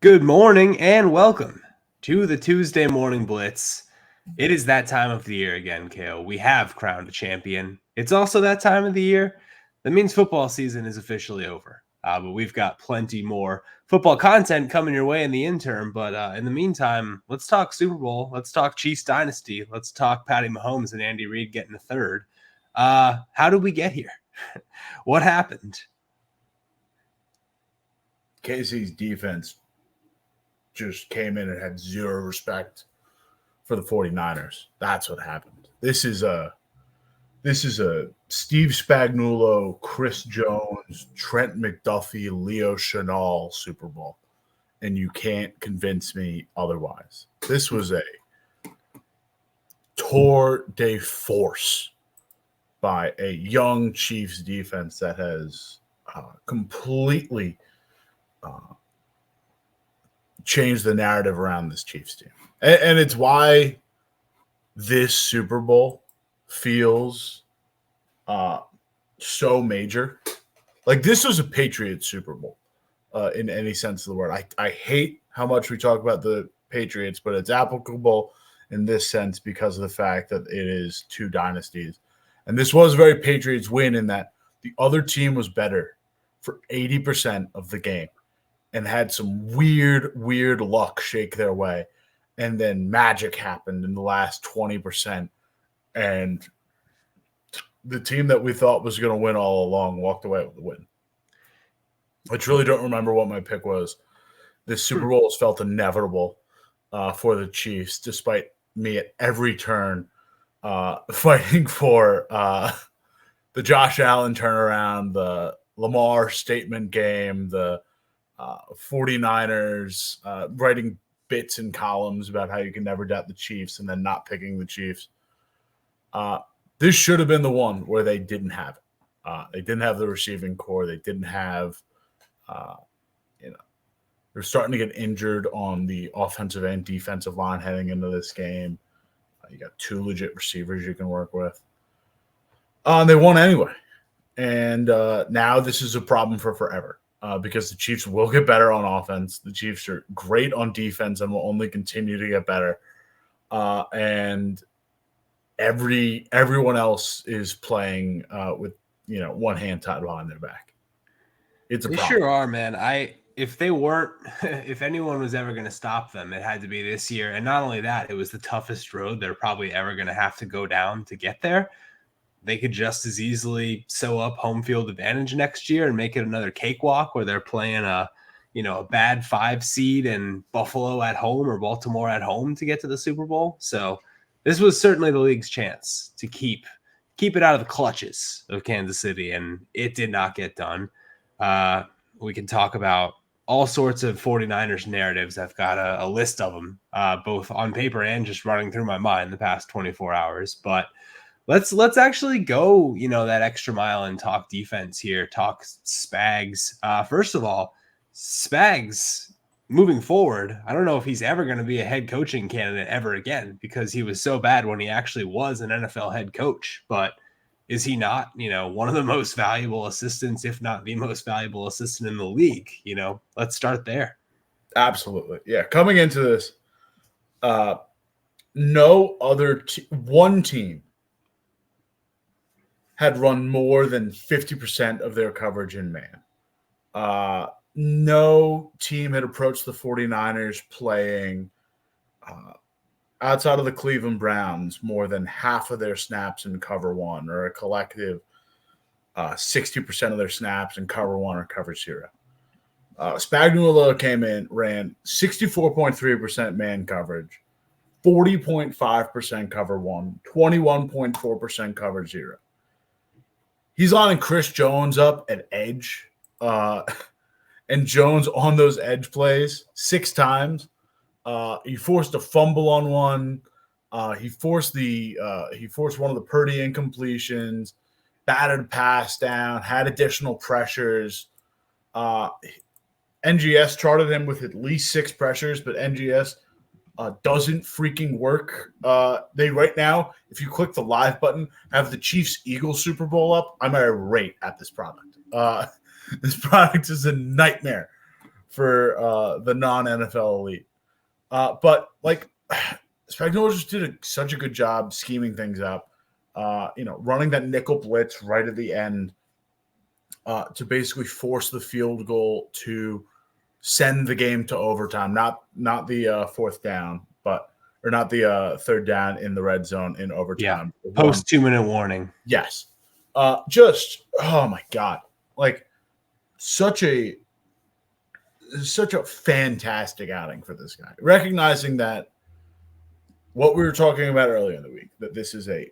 Good morning and welcome to the Tuesday Morning Blitz. It is that time of the year again, Kale. We have crowned a champion. It's also that time of the year. That means football season is officially over. But we've got plenty more football content coming your way in the interim. But in the meantime, let's talk Super Bowl. Let's talk Chiefs Dynasty. Let's talk Patty Mahomes and Andy Reid getting a third. How did we get here? What happened? KC's defense just came in and had zero respect for the 49ers. That's what happened. This is a Steve Spagnuolo, Chris Jones, Trent McDuffie, Leo Chenal Super Bowl. And you can't convince me otherwise. This was a tour de force by a young Chiefs defense that has completely changed the narrative around this Chiefs team. And it's why this Super Bowl feels so major. Like, this was a Patriots Super Bowl in any sense of the word. I hate how much we talk about the Patriots, but it's applicable in this sense because of the fact that it is two dynasties. And this was a very Patriots win in that the other team was better for 80% of the game and had some weird luck shake their way. And then magic happened in the last 20%. And the team that we thought was going to win all along walked away with the win. I truly don't remember what my pick was. This Super Bowl has felt inevitable for the Chiefs, despite me at every turn fighting for the Josh Allen turnaround, the Lamar statement game, the 49ers writing bits and columns about how you can never doubt the Chiefs and then not picking the Chiefs. This should have been the one where they didn't have it. They didn't have the receiving core. They didn't have, they're starting to get injured on the offensive and defensive line heading into this game. You got two legit receivers you can work with. They won anyway. And now this is a problem for forever because the Chiefs will get better on offense. The Chiefs are great on defense and will only continue to get better. And everyone else is playing with one hand tied behind their back. It's a problem. They sure are, man. If anyone was ever going to stop them, it had to be this year. And not only that, it was the toughest road they're probably ever going to have to go down to get there. They could just as easily sew up home field advantage next year and make it another cakewalk where they're playing a bad 5 seed and Buffalo at home or Baltimore at home to get to the Super Bowl. So this was certainly the league's chance to keep it out of the clutches of Kansas City, and it did not get done. We can talk about all sorts of 49ers narratives. I've got a list of them, both on paper and just running through my mind the past 24 hours. But let's actually go, that extra mile and talk defense here, talk Spags. First of all, Spags, moving forward, I don't know if he's ever going to be a head coaching candidate ever again because he was so bad when he actually was an NFL head coach. But is he not, one of the most valuable assistants, if not the most valuable assistant in the league? Let's start there. Absolutely. Yeah. Coming into this, no other one team had run more than 50% of their coverage in man. No team had approached the 49ers playing outside of the Cleveland Browns more than half of their snaps in cover one, or a collective 60% of their snaps in cover one or cover zero. Spagnuolo came in, ran 64.3% man coverage, 40.5% cover one, 21.4% cover zero. He's lining Chris Jones up at edge, and Jones on those edge plays 6 times. He forced a fumble on one. He forced one of the Purdy incompletions, batted a pass down, had additional pressures. NGS charted him with at least 6 pressures, but NGS doesn't freaking work. They right now, if you click the live button, have the Chiefs-Eagles Super Bowl up. I'm irate at this product. This product is a nightmare for the non-NFL elite. But like Spagnuolo just did such a good job scheming things up. Running that nickel blitz right at the end to basically force the field goal to send the game to overtime, not the fourth down, or not the third down in the red zone in overtime. Yeah, post 2-minute warning. Yes. Just, oh my God. Like such a fantastic outing for this guy. Recognizing that what we were talking about earlier in the week, that this is the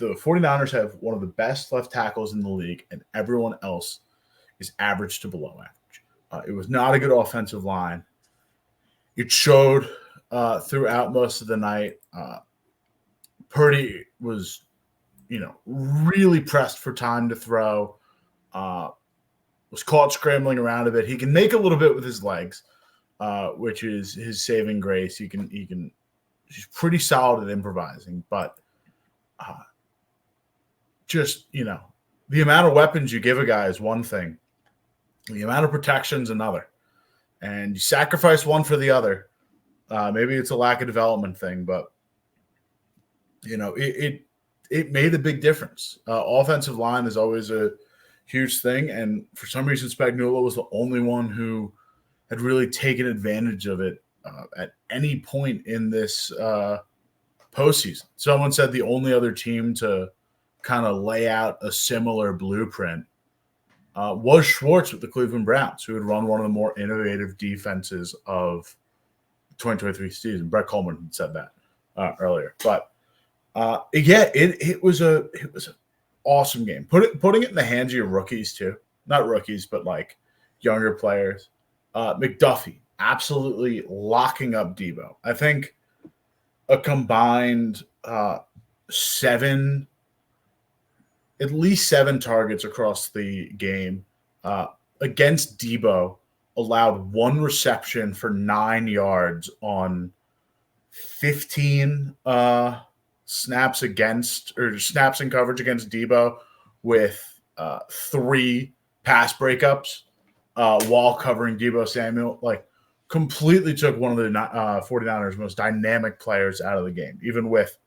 49ers have one of the best left tackles in the league, and everyone else is average to below average. It was not a good offensive line. It showed throughout most of the night. Purdy was, really pressed for time to throw. Was caught scrambling around a bit. He can make a little bit with his legs, which is his saving grace. He's pretty solid at improvising, but the amount of weapons you give a guy is one thing. The amount of protection is another. And you sacrifice one for the other. Maybe it's a lack of development thing, but it made a big difference. Offensive line is always a huge thing, and for some reason Spagnuolo was the only one who had really taken advantage of it at any point in this postseason. Someone said the only other team to kind of lay out a similar blueprint was Schwartz with the Cleveland Browns, who had run one of the more innovative defenses of the 2023 season. Brett Coleman said that earlier. But it was an awesome game. Putting it in the hands of your rookies too. Not rookies, but like younger players. McDuffie absolutely locking up Debo. I think a combined at least 7 targets across the game against Debo, allowed 1 reception for 9 yards on 15 snaps in coverage against Debo, with 3 pass breakups while covering Debo Samuel. Like, completely took one of the 49ers' most dynamic players out of the game, even with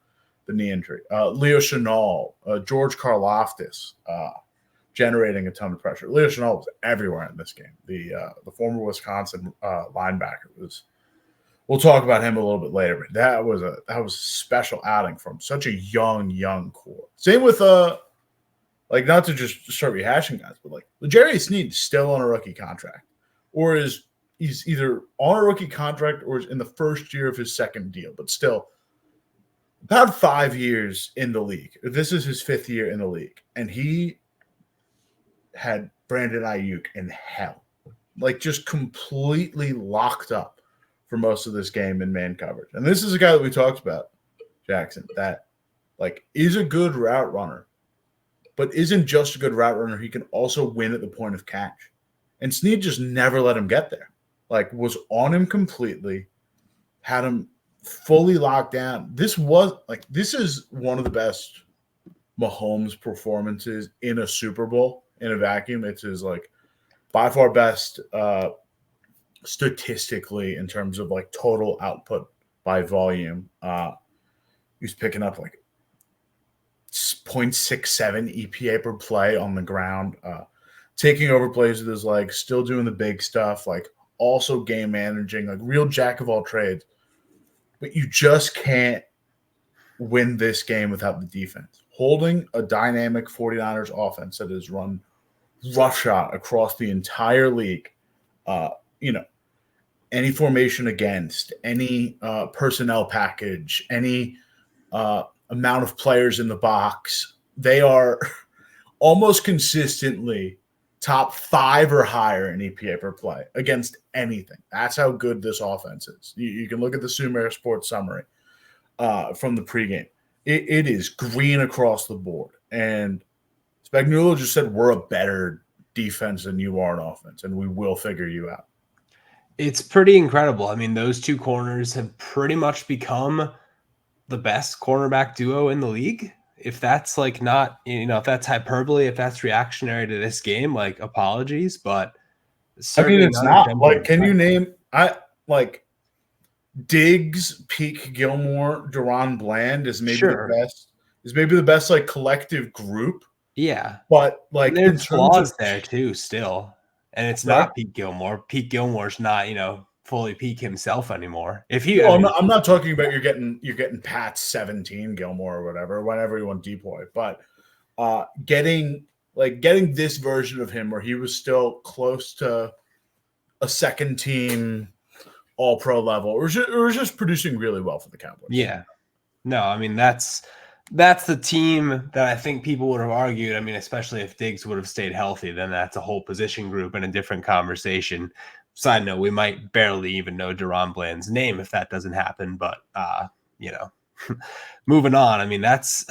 the knee injury. Leo Chenal, George Karlaftis, generating a ton of pressure. Leo Chenal was everywhere in this game. The former Wisconsin linebacker was. We'll talk about him a little bit later, but that was a special outing from such a young core. Same with not to just start rehashing guys, but like L'Jarius Sneed is still on a rookie contract, or he's either on a rookie contract or is in the first year of his second deal, but still about 5 years in the league. This is his 5th year in the league, and he had Brandon Ayuk in hell, like just completely locked up for most of this game in man coverage. And this is a guy that we talked about, Jackson, that like is a good route runner, but isn't just a good route runner. He can also win at the point of catch. And Snead just never let him get there. Like, was on him completely, had him fully locked down. This is one of the best Mahomes performances in a Super Bowl in a vacuum. It's his like by far best statistically in terms of like total output by volume. He's picking up like 0.67 EPA per play on the ground, taking over plays with his legs, still doing the big stuff, like also game managing, like real jack of all trades. But you just can't win this game without the defense. Holding a dynamic 49ers offense that has run roughshod across the entire league, any formation against, any personnel package, any amount of players in the box, they are almost consistently top 5 or higher in EPA per play against anything. That's how good this offense is. You can look at the Sumer Sports summary from the pregame. It is green across the board. And Spagnuolo just said, we're a better defense than you are on offense, and we will figure you out. It's pretty incredible. I mean, those 2 corners have pretty much become the best cornerback duo in the league. If that's like not, if that's hyperbole, if that's reactionary to this game, like apologies, but I mean, Certainly it's not a not. jump in Like, the can you gun. name Diggs, Peak, Gilmore, Deron Bland is maybe the Sure. best. Is maybe the best like collective group, Yeah. but And like in there's terms of flaws there too, still. And it's sorry. not Pete Gilmore. Pete Gilmore's not, fully peak himself anymore. If he, I Well, mean, I'm not talking about you're getting Pat's 17 Gilmore or whatever, whenever you want deploy, but getting this version of him where he was still close to a second team all pro level, or just producing really well for the Cowboys. yeah. No, I mean that's the team that I think people would have argued. I mean, especially if Diggs would have stayed healthy, then that's a whole position group and a different conversation. Side note, we might barely even know Deron Bland's name if that doesn't happen, but you know, moving on. I mean, that's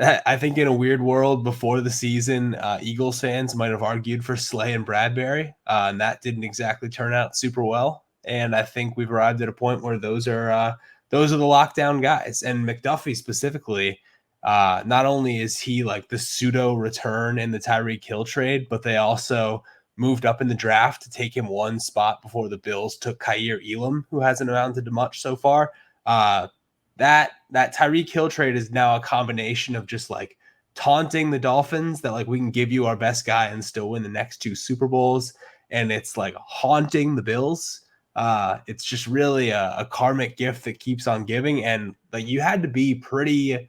I think in a weird world before the season, Eagles fans might have argued for Slay and Bradbury, and that didn't exactly turn out super well. And I think we've arrived at a point where those are the lockdown guys. And McDuffie specifically, not only is he like the pseudo return in the Tyreek Hill trade, but they also moved up in the draft to take him one spot before the Bills took Kaiir Elam, who hasn't amounted to much so far. That Tyreek Hill trade is now a combination of just like taunting the Dolphins that like we can give you our best guy and still win the next two Super Bowls, and it's like haunting the Bills. It's just really a karmic gift that keeps on giving, and like you had to be pretty.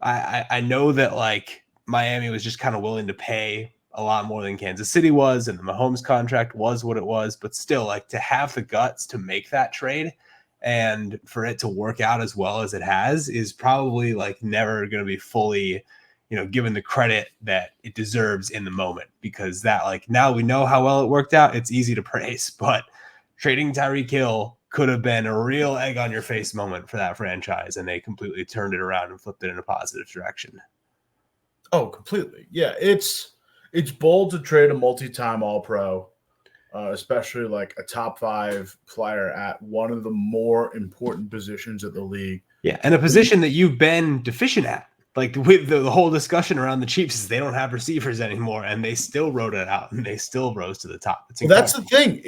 I know that like Miami was just kind of willing to pay a lot more than Kansas City was, and the Mahomes contract was what it was, but still, like to have the guts to make that trade and for it to work out as well as it has is probably like never going to be fully, given the credit that it deserves in the moment, because that like now we know how well it worked out. It's easy to praise, but trading Tyreek Hill could have been a real egg on your face moment for that franchise, and they completely turned it around and flipped it in a positive direction. Oh, completely. Yeah, it's bold to trade a multi-time All-Pro, especially like a top 5 player at one of the more important positions of the league. Yeah, and a position that you've been deficient at. Like with the whole discussion around the Chiefs is they don't have receivers anymore, and they still wrote it out, and they still rose to the top. It's incredible. That's the thing.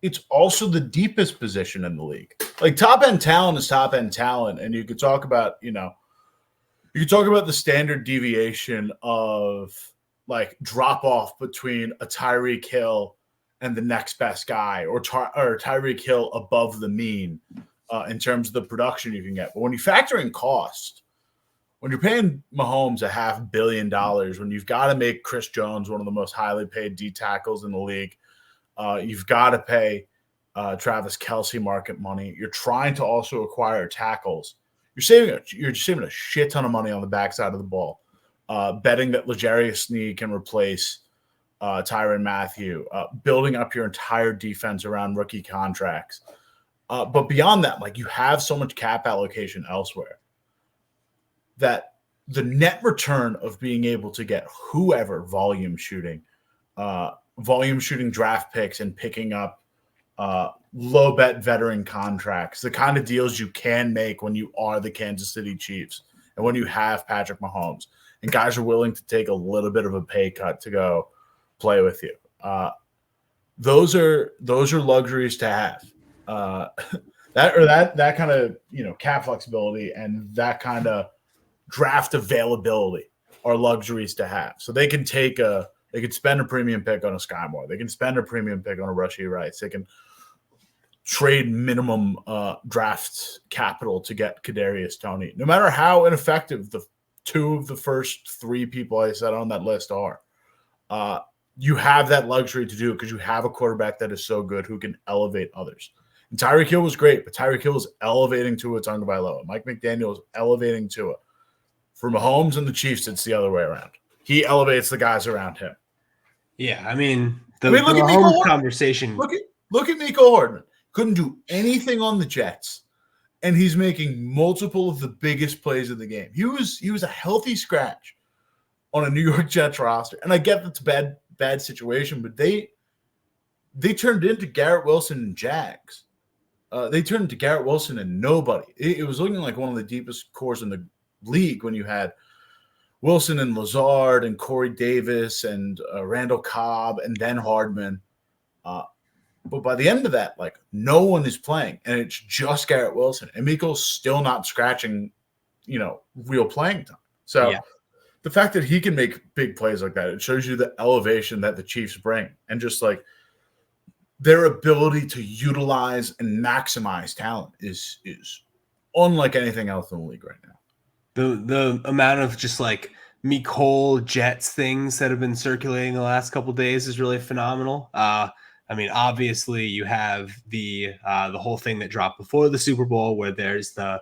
It's also the deepest position in the league. Like top end talent is top end talent, and you could talk about the standard deviation of like drop off between a Tyreek Hill and the next best guy, or Tyreek Hill above the mean in terms of the production you can get. But when you factor in cost, when you're paying Mahomes $500 million, when you've got to make Chris Jones one of the most highly paid D tackles in the league, you've got to pay Travis Kelce market money. You're trying to also acquire tackles. You're saving a shit ton of money on the backside of the ball, betting that L'Jarius Sneed can replace Tyrann Mathieu, building up your entire defense around rookie contracts. But beyond that, like you have so much cap allocation elsewhere that the net return of being able to get whoever volume shooting draft picks and picking up low bet veteran contracts, the kind of deals you can make when you are the Kansas City Chiefs and when you have Patrick Mahomes and guys are willing to take a little bit of a pay cut to go play with you. Those are luxuries to have. That kind of cap flexibility and that kind of draft availability are luxuries to have. So they can spend a premium pick on a Sky Moore. They can spend a premium pick on a Rashee Rice. They can trade minimum draft capital to get Kadarius Toney. No matter how ineffective the 2 of the first 3 people I said on that list are, you have that luxury to do it because you have a quarterback that is so good who can elevate others. And Tyreek Hill was great, but Tyreek Hill was elevating Tua Tagovailoa. Mike McDaniel was elevating Tua. For Mahomes and the Chiefs, it's the other way around. He elevates the guys around him. Yeah, I mean, the look at Mahomes conversation. Look at Mecole Hardman. Couldn't do anything on the Jets, and he's making multiple of the biggest plays of the game. He was a healthy scratch on a New York Jets roster, and I get that's a bad situation, but they turned into Garrett Wilson and Jags. They turned into Garrett Wilson and nobody. It was looking like one of the deepest cores in the league when you had Wilson and Lazard and Corey Davis and Randall Cobb and then Hardman. But by the end of that, like, no one is playing, and it's just Garrett Wilson. And Miko's still not scratching, real playing time. So the fact that he can make big plays like that, it shows you the elevation that the Chiefs bring, and just like their ability to utilize and maximize talent is unlike anything else in the league right now. The amount of just like Mecole Jets things that have been circulating the last couple of days is really phenomenal. I mean, obviously you have the whole thing that dropped before the Super Bowl where there's the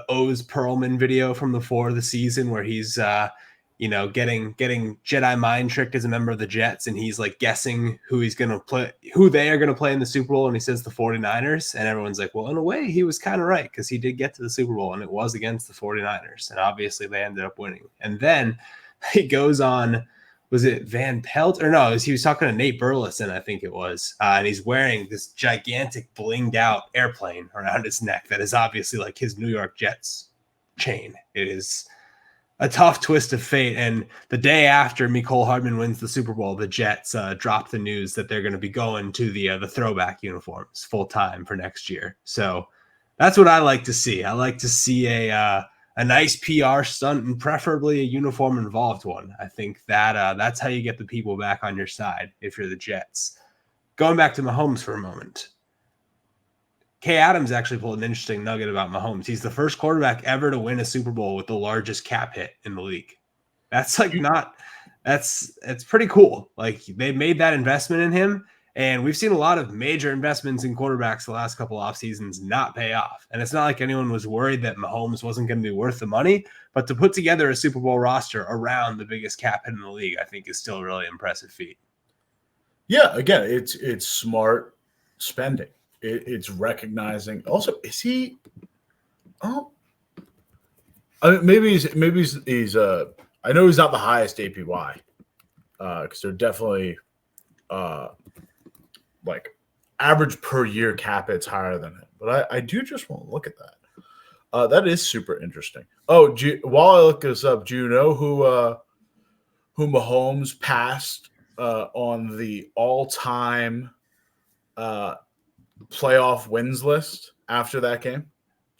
O's Perlman video from before the season where he's getting Jedi mind tricked as a member of the Jets, and he's like guessing who they are going to play in the Super Bowl, and he says the 49ers, and everyone's like, well, in a way he was kind of right because he did get to the Super Bowl and it was against the 49ers, and obviously they ended up winning. And then he goes on, was it Van Pelt? Or no, he was talking to Nate Burleson, I think it was. And he's wearing this gigantic blinged out airplane around his neck that is obviously like his New York Jets chain. It is a tough twist of fate. And the day after Mecole Hardman wins the Super Bowl, the Jets dropped the news that they're going to be going to the throwback uniforms full time for next year. So that's what I like to see. I like to see a nice PR stunt, and preferably a uniform involved one. I think that that's how you get the people back on your side if you're the Jets. Going back to Mahomes for a moment. Kay Adams actually pulled an interesting nugget about Mahomes. He's the first quarterback ever to win a Super Bowl with the largest cap hit in the league. That's like it's pretty cool. Like, they made that investment in him. And we've seen a lot of major investments in quarterbacks the last couple off seasons not pay off. And it's not like anyone was worried that Mahomes wasn't going to be worth the money, but to put together a Super Bowl roster around the biggest cap hit in the league, I think is still a really impressive feat. Yeah, again, it's smart spending. It's recognizing. Also, is he? Oh, I mean, maybe he's. I know he's not the highest APY, because they're definitely like average per year cap hits higher than him. But I do just want to look at that. That is super interesting. Oh, while I look this up, do you know who Mahomes passed on the all-time playoff wins list after that game?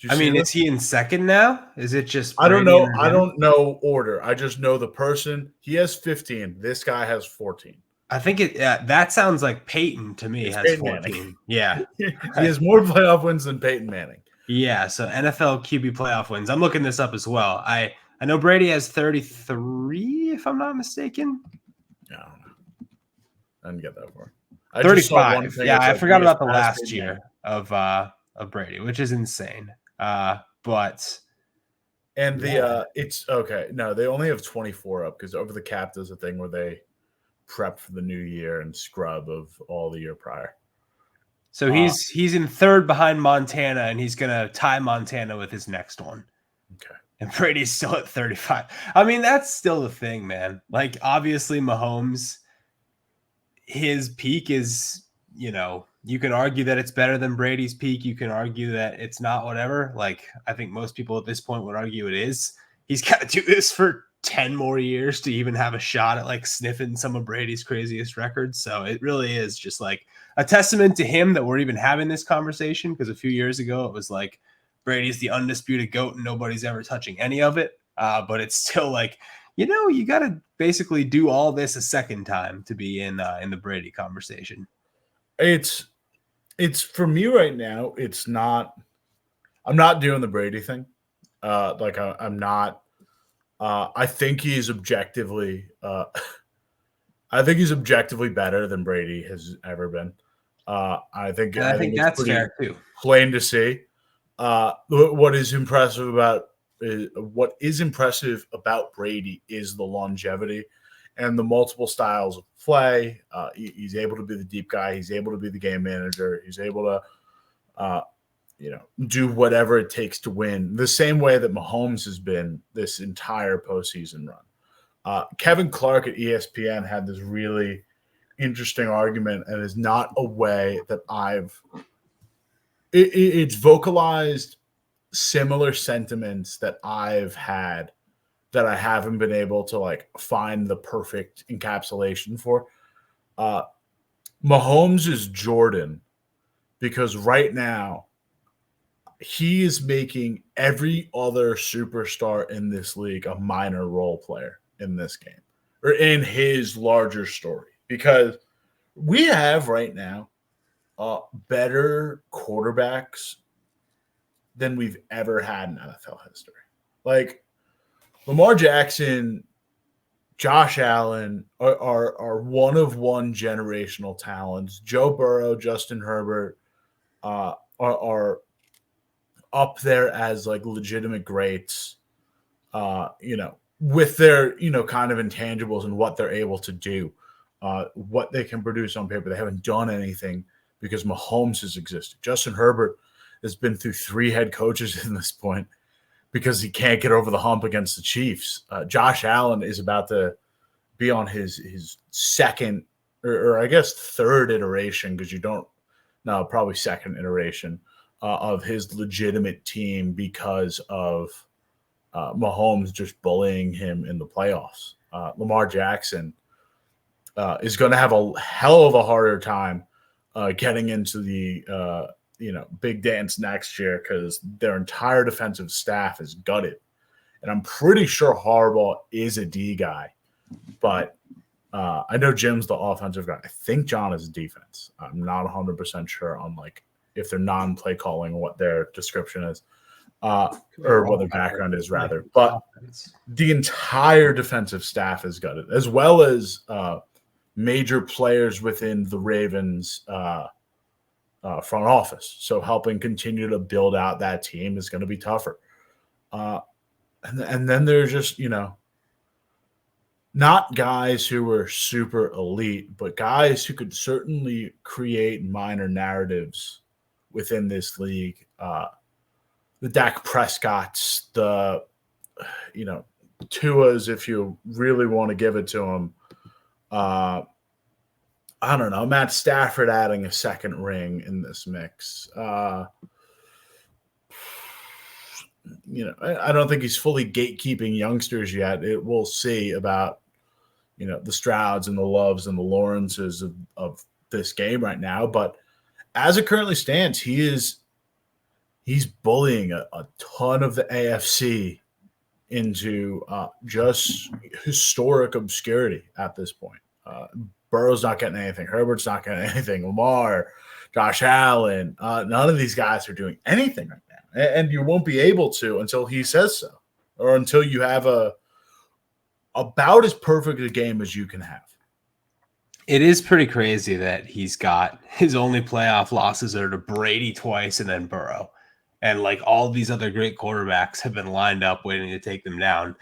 I mean, is he in second now? Is it just Brady? I don't know. I don't know order. I just know the person. He has 15. This guy has 14. I think that sounds like Peyton to me. Has Peyton 14. Manning. Yeah. He has more playoff wins than Peyton Manning. Yeah, so NFL QB playoff wins. I'm looking this up as well. I know Brady has 33, if I'm not mistaken. I don't know. I didn't get that far. 35. Yeah, I forgot about the last year of Brady, which is insane. But and the it's okay. No, they only have 24 up because Over the Cap does a thing where they prep for the new year and scrub of all the year prior. So he's in third behind Montana, and he's gonna tie Montana with his next one. Okay. And Brady's still at 35. I mean, that's still the thing, man. Like, obviously Mahomes, his peak is, you can argue that it's better than Brady's peak. You can argue that it's not, whatever. Like, I think most people at this point would argue it is. He's got to do this for 10 more years to even have a shot at like sniffing some of Brady's craziest records. So it really is just like a testament to him that we're even having this conversation, because a few years ago it was like Brady's the undisputed GOAT and nobody's ever touching any of it. But it's still like, you got to basically do all this a second time to be in the Brady conversation. It's for me right now. I'm not doing the Brady thing. I'm not. I think he's objectively. I think he's objectively better than Brady has ever been. I think that's fair too. Plain to see. What is impressive about Brady is the longevity and the multiple styles of play. He's able to be the deep guy. He's able to be the game manager. He's able to, do whatever it takes to win, the same way that Mahomes has been this entire postseason run. Kevin Clark at ESPN had this really interesting argument, and is not a way that it's vocalized similar sentiments that I've had that I haven't been able to like find the perfect encapsulation for. Mahomes is Jordan because right now he is making every other superstar in this league a minor role player in this game or in his larger story, because we have right now better quarterbacks than we've ever had in NFL history. Like Lamar Jackson, Josh Allen are one of one generational talents. Joe Burrow, Justin Herbert are up there as like legitimate greats, with their, kind of intangibles and what they're able to do, what they can produce on paper. They haven't done anything because Mahomes has existed. Justin Herbert has been through 3 head coaches in this point because he can't get over the hump against the Chiefs. Josh Allen is about to be on his second or I guess third iteration, because probably second iteration of his legitimate team because of Mahomes just bullying him in the playoffs. Lamar Jackson is going to have a hell of a harder time getting into the big dance next year because their entire defensive staff is gutted. And I'm pretty sure Harbaugh is a D guy, but I know Jim's the offensive guy. I think John is defense. I'm not 100% sure on like if they're non-play calling or what their description is, or what their background is rather. But the entire defensive staff is gutted, as well as major players within the Ravens front office. So helping continue to build out that team is going to be tougher. And then there's just, not guys who were super elite, but guys who could certainly create minor narratives within this league. The Dak Prescotts, the, Tuas, if you really want to give it to him. I don't know. Matt Stafford adding a second ring in this mix. I don't think he's fully gatekeeping youngsters yet. We'll see about, the Strouds and the Loves and the Lawrences of this game right now. But as it currently stands, he's bullying a ton of the AFC into just historic obscurity at this point. Burrow's not getting anything. Herbert's not getting anything. Lamar, Josh Allen, none of these guys are doing anything right now. And you won't be able to until he says so, or until you have about as perfect a game as you can have. It is pretty crazy that he's got his only playoff losses are to Brady twice and then Burrow. And like all these other great quarterbacks have been lined up waiting to take them down.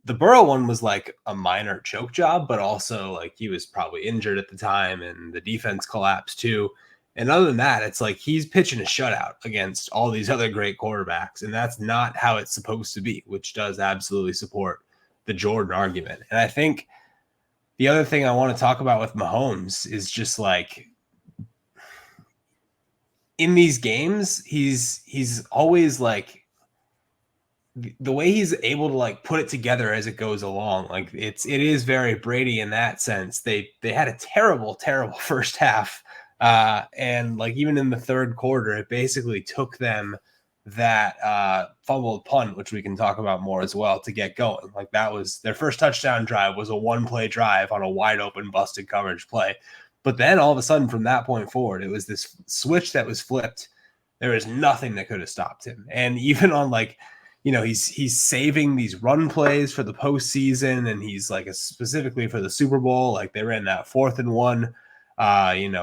The Burrow one was like a minor choke job, but also like he was probably injured at the time and the defense collapsed too. And other than that, it's like he's pitching a shutout against all these other great quarterbacks. And that's not how it's supposed to be, which does absolutely support the Jordan argument. And I think the other thing I want to talk about with Mahomes is just like in these games, he's always like the way he's able to like put it together as it goes along. Like it is very Brady in that sense. They had a terrible first half. And like even in the third quarter, it basically took them that fumbled punt, which we can talk about more as well, to get going. Like that was their first touchdown drive was a 1-play drive on a wide open busted coverage play. But then all of a sudden from that point forward, it was this switch that was flipped. There was nothing that could have stopped him. And even on like, he's saving these run plays for the postseason, and he's like specifically for the Super Bowl. Like they ran that 4th and 1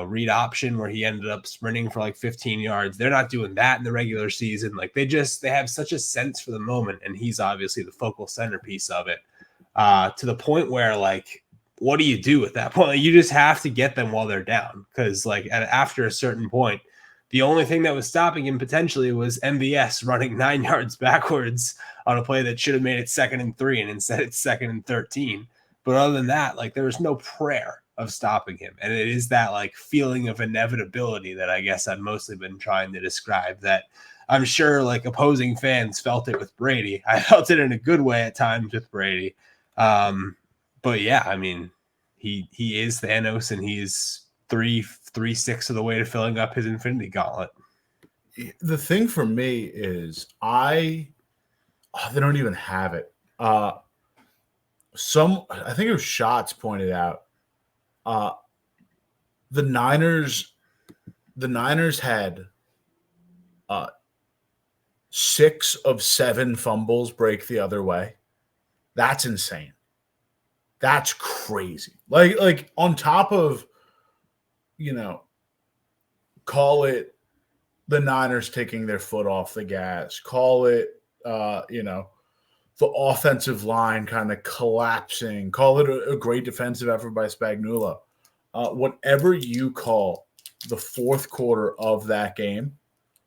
read option where he ended up sprinting for like 15 yards. They're not doing that in the regular season. Like they have such a sense for the moment, and he's obviously the focal centerpiece of it, to the point where like, what do you do at that point? Like, you just have to get them while they're down, because like after a certain point, the only thing that was stopping him potentially was MVS running 9 yards backwards on a play that should have made it 2nd and 3, and instead it's 2nd and 13. But other than that, like there was no prayer of stopping him. And it is that like feeling of inevitability that I guess I've mostly been trying to describe, that I'm sure like opposing fans felt it with Brady. I felt it in a good way at times with Brady. But yeah, I mean, he is Thanos, and he's 3-6 of the way to filling up his Infinity Gauntlet. The thing for me is they don't even have it. I think it was Shots pointed out. The Niners had 6 of 7 fumbles break the other way. That's insane. That's crazy. Like on top of, call it the Niners taking their foot off the gas, call it, the offensive line kind of collapsing, call it a great defensive effort by Spagnuolo. Whatever you call the fourth quarter of that game,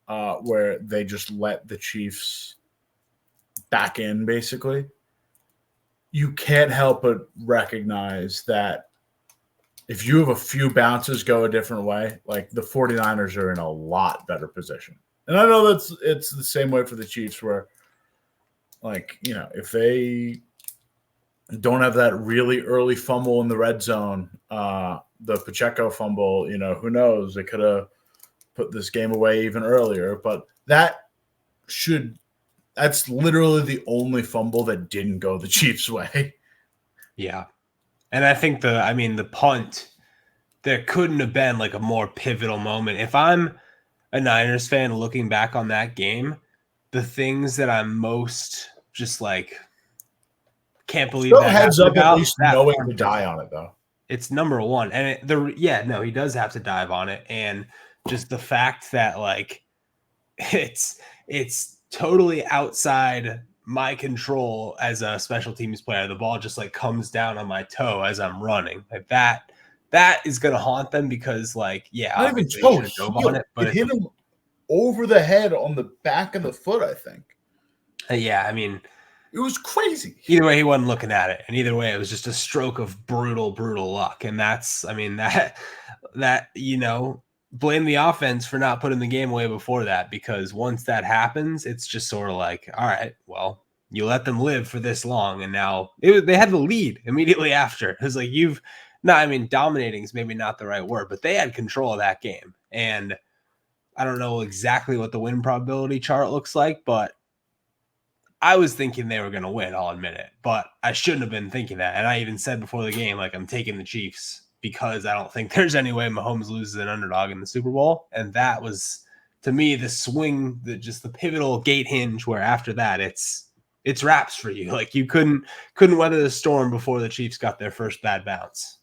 where they just let the Chiefs back in, basically, you can't help but recognize that if you have a few bounces go a different way, like the 49ers are in a lot better position. And I know it's the same way for the Chiefs where, if they don't have that really early fumble in the red zone, the Pacheco fumble, who knows? They could have put this game away even earlier. But that's literally the only fumble that didn't go the Chiefs' way. Yeah. And I think the punt, there couldn't have been like a more pivotal moment. If I'm a Niners fan looking back on that game, the things that I'm most just like can't believe Still that heads up about, at least knowing to die on it, though. It's number one. And he does have to dive on it. And just the fact that like it's totally outside my control as a special teams player. The ball just like comes down on my toe as I'm running. Like that is going to haunt them because like, yeah, not even toe, on it, but it hit him over the head on the back of the foot, I think. Yeah, I mean, it was crazy. Either way, he wasn't looking at it, and either way, it was just a stroke of brutal luck. And that's, I mean, that blame the offense for not putting the game away before that, because once that happens, it's just sort of like, all right, well, you let them live for this long, and now they had the lead immediately after. It was like dominating is maybe not the right word, but they had control of that game. And I don't know exactly what the win probability chart looks like, but I was thinking they were going to win, I'll admit it, but I shouldn't have been thinking that. And I even said before the game, like, I'm taking the Chiefs because I don't think there's any way Mahomes loses an underdog in the Super Bowl. And that was, to me, the swing, just the pivotal gate hinge where after that, it's wraps for you. Like, you couldn't weather the storm before the Chiefs got their first bad bounce.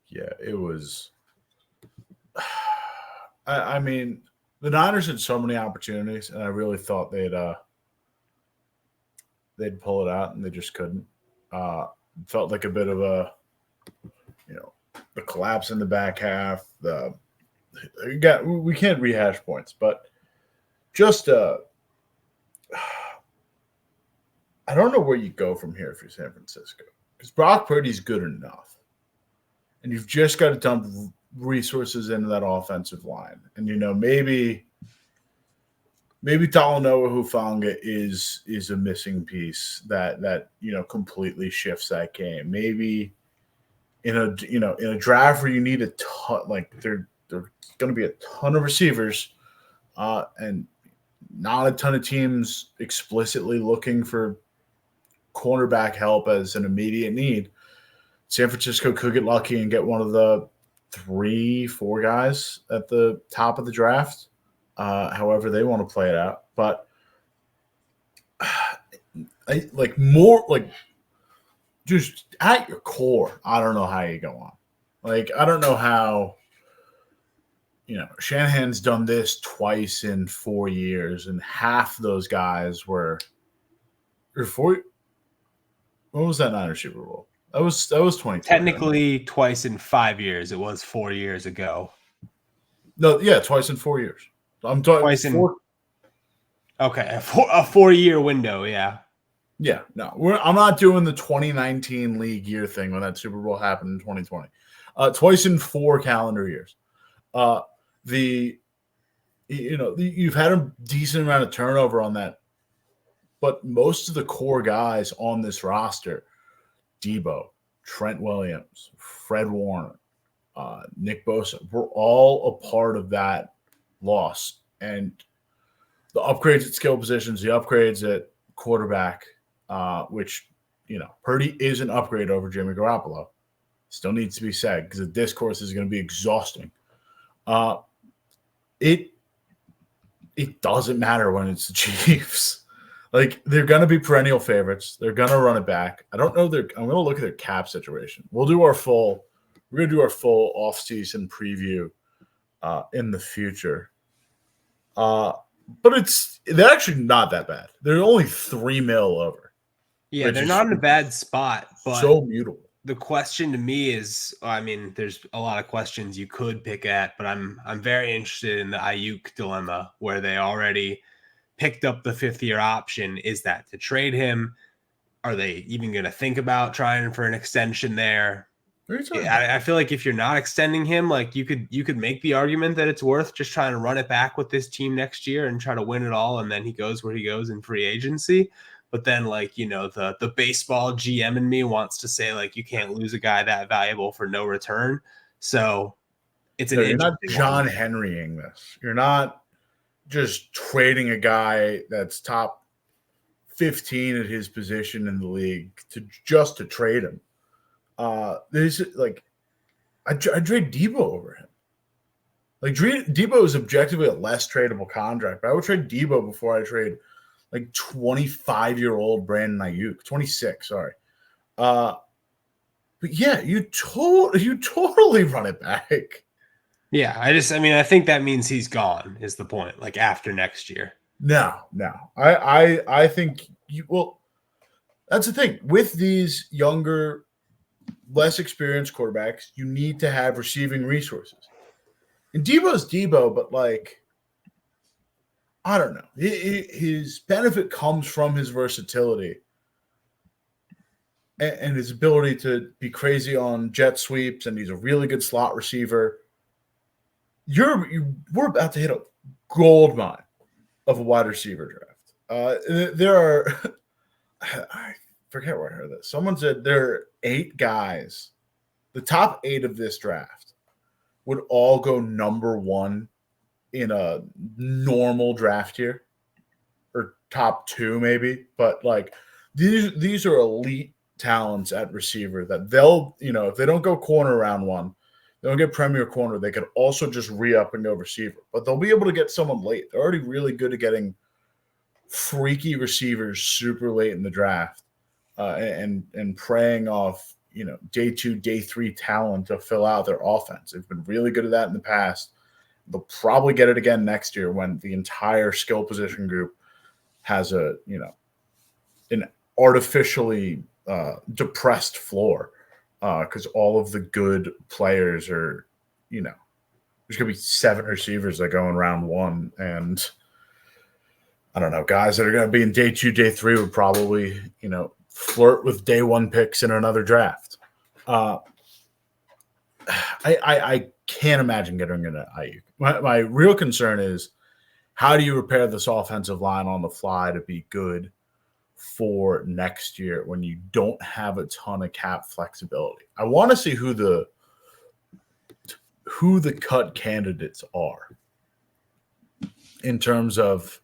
Yeah, it was. I mean, the Niners had so many opportunities, and I really thought they'd pull it out, and they just couldn't. Felt like a bit of a, the collapse in the back half. We can't rehash points, but just I don't know where you go from here if you're San Francisco, because Brock Purdy's good enough, and you've just got to dump resources into that offensive line, and maybe Talanoa Hufanga is a missing piece that completely shifts that game. Maybe in a draft where you need a ton, like there's going to be a ton of receivers, and not a ton of teams explicitly looking for cornerback help as an immediate need. San Francisco could get lucky and get one of the 3-4 guys at the top of the draft. However they want to play it out. But just at your core, I don't know how you go on. Like, I don't know how, Shanahan's done this twice in 4 years, and half those guys were what was that Niners Super Bowl? That was 20. Technically, twice in 5 years. It was 4 years ago. No, yeah, twice in 4 years. I'm talking twice in 4. Okay, a 4-year window, yeah. Yeah, no, I'm not doing the 2019 league year thing when that Super Bowl happened in 2020. Twice in 4 calendar years. you've had a decent amount of turnover on that, but most of the core guys on this roster, Debo, Trent Williams, Fred Warner, Nick Bosa, were all a part of that loss. And the upgrades at skill positions, the upgrades at quarterback, which, Purdy is an upgrade over Jimmy Garoppolo. Still needs to be said because the discourse is going to be exhausting. It doesn't matter when it's the Chiefs. Like, they're going to be perennial favorites. They're going to run it back. I don't know. I'm going to look at their cap situation. We're going to do our full offseason preview in the future. But they're actually not that bad. They're only $3 million over. Yeah, they're not in a bad spot, but so mutable. The question to me is, there's a lot of questions you could pick at, but I'm very interested in the Ayuk dilemma, where they already picked up the 5th-year option. Is that to trade him? Are they even going to think about trying for an extension there? I feel like if you're not extending him, like you could make the argument that it's worth just trying to run it back with this team next year and try to win it all, and then he goes where he goes in free agency. But then, the baseball GM in me wants to say, you can't lose a guy that valuable for no return. So it's you're not John Henrying this. You're not just trading a guy that's top 15 at his position in the league to trade him. This I trade Debo over him. Debo is objectively a less tradable contract, but I would trade Debo before I trade 25-year-old Brandon Ayuk, 26, sorry. But yeah, you totally run it back. Yeah, I think that means he's gone is the point, after next year. No. I think that's the thing. With these younger, less experienced quarterbacks, you need to have receiving resources. And Debo's Debo, but I don't know. His benefit comes from his versatility and his ability to be crazy on jet sweeps, and he's a really good slot receiver. We're about to hit a gold mine of a wide receiver draft. There are I forget where I heard this. Someone said there are 8 guys. The top 8 of this draft would all go number 1 in a normal draft year, or top 2 maybe, but these are elite talents at receiver that they'll, if they don't go corner round 1, they don't get premier corner, they could also just re-up and go receiver, but they'll be able to get someone late. They're already really good at getting freaky receivers super late in the draft, and preying off, day 2, day 3 talent to fill out their offense. They've been really good at that in the past. They'll probably get it again next year when the entire skill position group has an artificially depressed floor, because all of the good players are, there's going to be 7 receivers that go in round 1, and I don't know, guys that are going to be in day 2, day 3 would probably, flirt with day 1 picks in another draft. I can't imagine getting into Ayuk. My real concern is, how do you repair this offensive line on the fly to be good for next year when you don't have a ton of cap flexibility? I want to see who the cut candidates are in terms of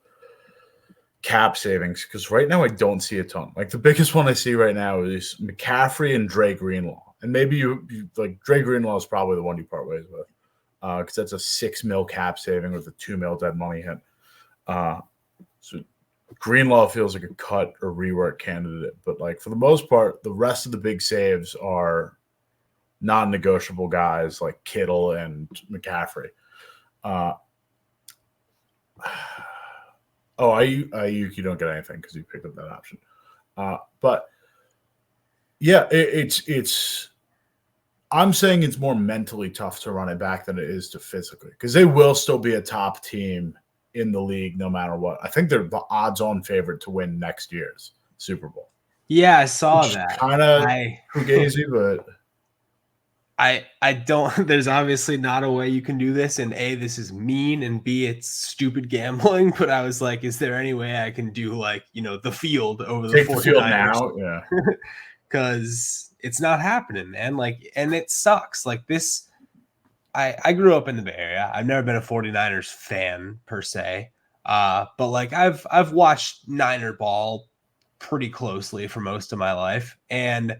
cap savings, because right now I don't see a ton. The biggest one I see right now is McCaffrey and Dre Greenlaw. And maybe you Dre Greenlaw is probably the one you part ways with, because that's a $6 million cap saving with a $2 million dead money hit. So Greenlaw feels like a cut or rework candidate, but for the most part, the rest of the big saves are non-negotiable guys like Kittle and McCaffrey. Ayuk, you don't get anything because you picked up that option. But yeah, it's. I'm saying it's more mentally tough to run it back than it is to physically, because they will still be a top team in the league no matter what. I think they're the odds-on favorite to win next year's Super Bowl. Yeah, I saw that. Kind of fugazi, but I don't there's obviously not a way you can do this, and A, this is mean, and B, it's stupid gambling, but I was like, is there any way I can do like, the field over the Take the field 49ers? now. Yeah. Because it's not happening, man. Like, and it sucks. Like this, I grew up in the Bay Area. I've never been a 49ers fan per se. But like I've watched Niner ball pretty closely for most of my life. And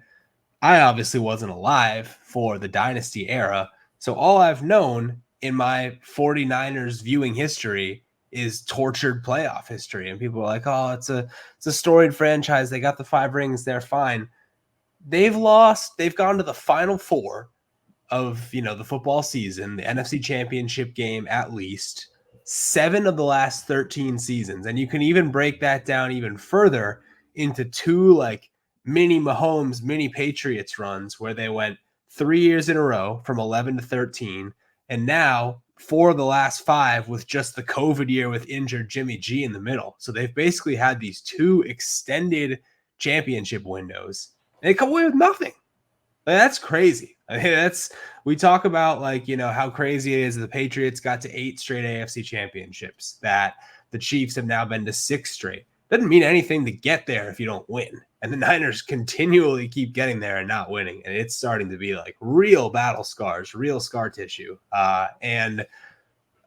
I obviously wasn't alive for the dynasty era. So all I've known in my 49ers viewing history is tortured playoff history. And people are like, oh, it's a storied franchise. They got the 5 rings. They're fine. They've gone to the final 4 of, the football season, the NFC Championship game at least, 7 of the last 13 seasons. And you can even break that down even further into 2 like mini Mahomes, mini Patriots runs where they went 3 years in a row from 11 to 13. And now 4 of the last 5 with just the COVID year with injured Jimmy G in the middle. So they've basically had these 2 extended championship windows. And they come away with nothing. Like, that's crazy. I mean, we talk about like, how crazy it is that the Patriots got to 8 straight AFC championships, that the Chiefs have now been to 6 straight. Doesn't mean anything to get there if you don't win. And the Niners continually keep getting there and not winning. And it's starting to be like real battle scars, real scar tissue. And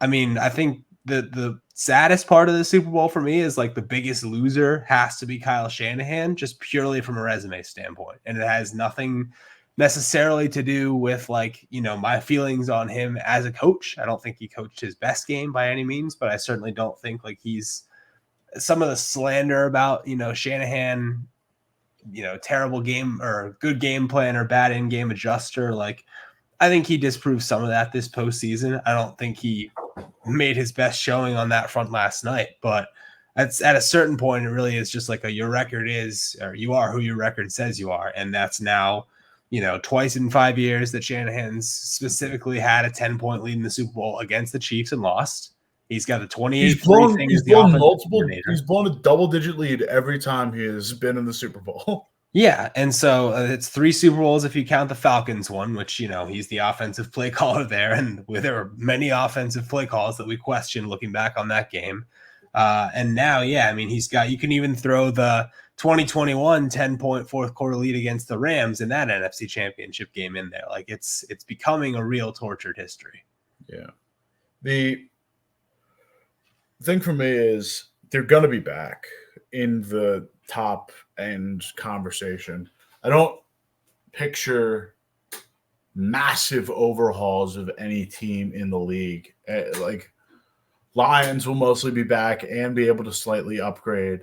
I mean, I think the saddest part of the Super Bowl for me is like the biggest loser has to be Kyle Shanahan, just purely from a resume standpoint. And it has nothing necessarily to do with like, my feelings on him as a coach. I don't think he coached his best game by any means, but I certainly don't think like he's some of the slander about, Shanahan, terrible game or good game plan or bad in-game adjuster. Like, I think he disproved some of that this postseason. I don't think he made his best showing on that front last night, but at a certain point, it really is just like your record is, or you are who your record says you are. And that's now, twice in 5 years that Shanahan's specifically had a 10-point lead in the Super Bowl against the Chiefs and lost. He's got the 28-3 thing as the offensive coordinator. He's blown a double-digit lead every time he has been in the Super Bowl. Yeah, and so it's 3 Super Bowls if you count the Falcons one, which, he's the offensive play caller there, and there were many offensive play calls that we questioned looking back on that game. And now, yeah, I mean, you can even throw the 2021 10-point fourth quarter lead against the Rams in that NFC Championship game in there. Like, it's becoming a real tortured history. Yeah. The thing for me is they're going to be back in the top end conversation. I don't picture massive overhauls of any team in the league. Like, Lions will mostly be back and be able to slightly upgrade.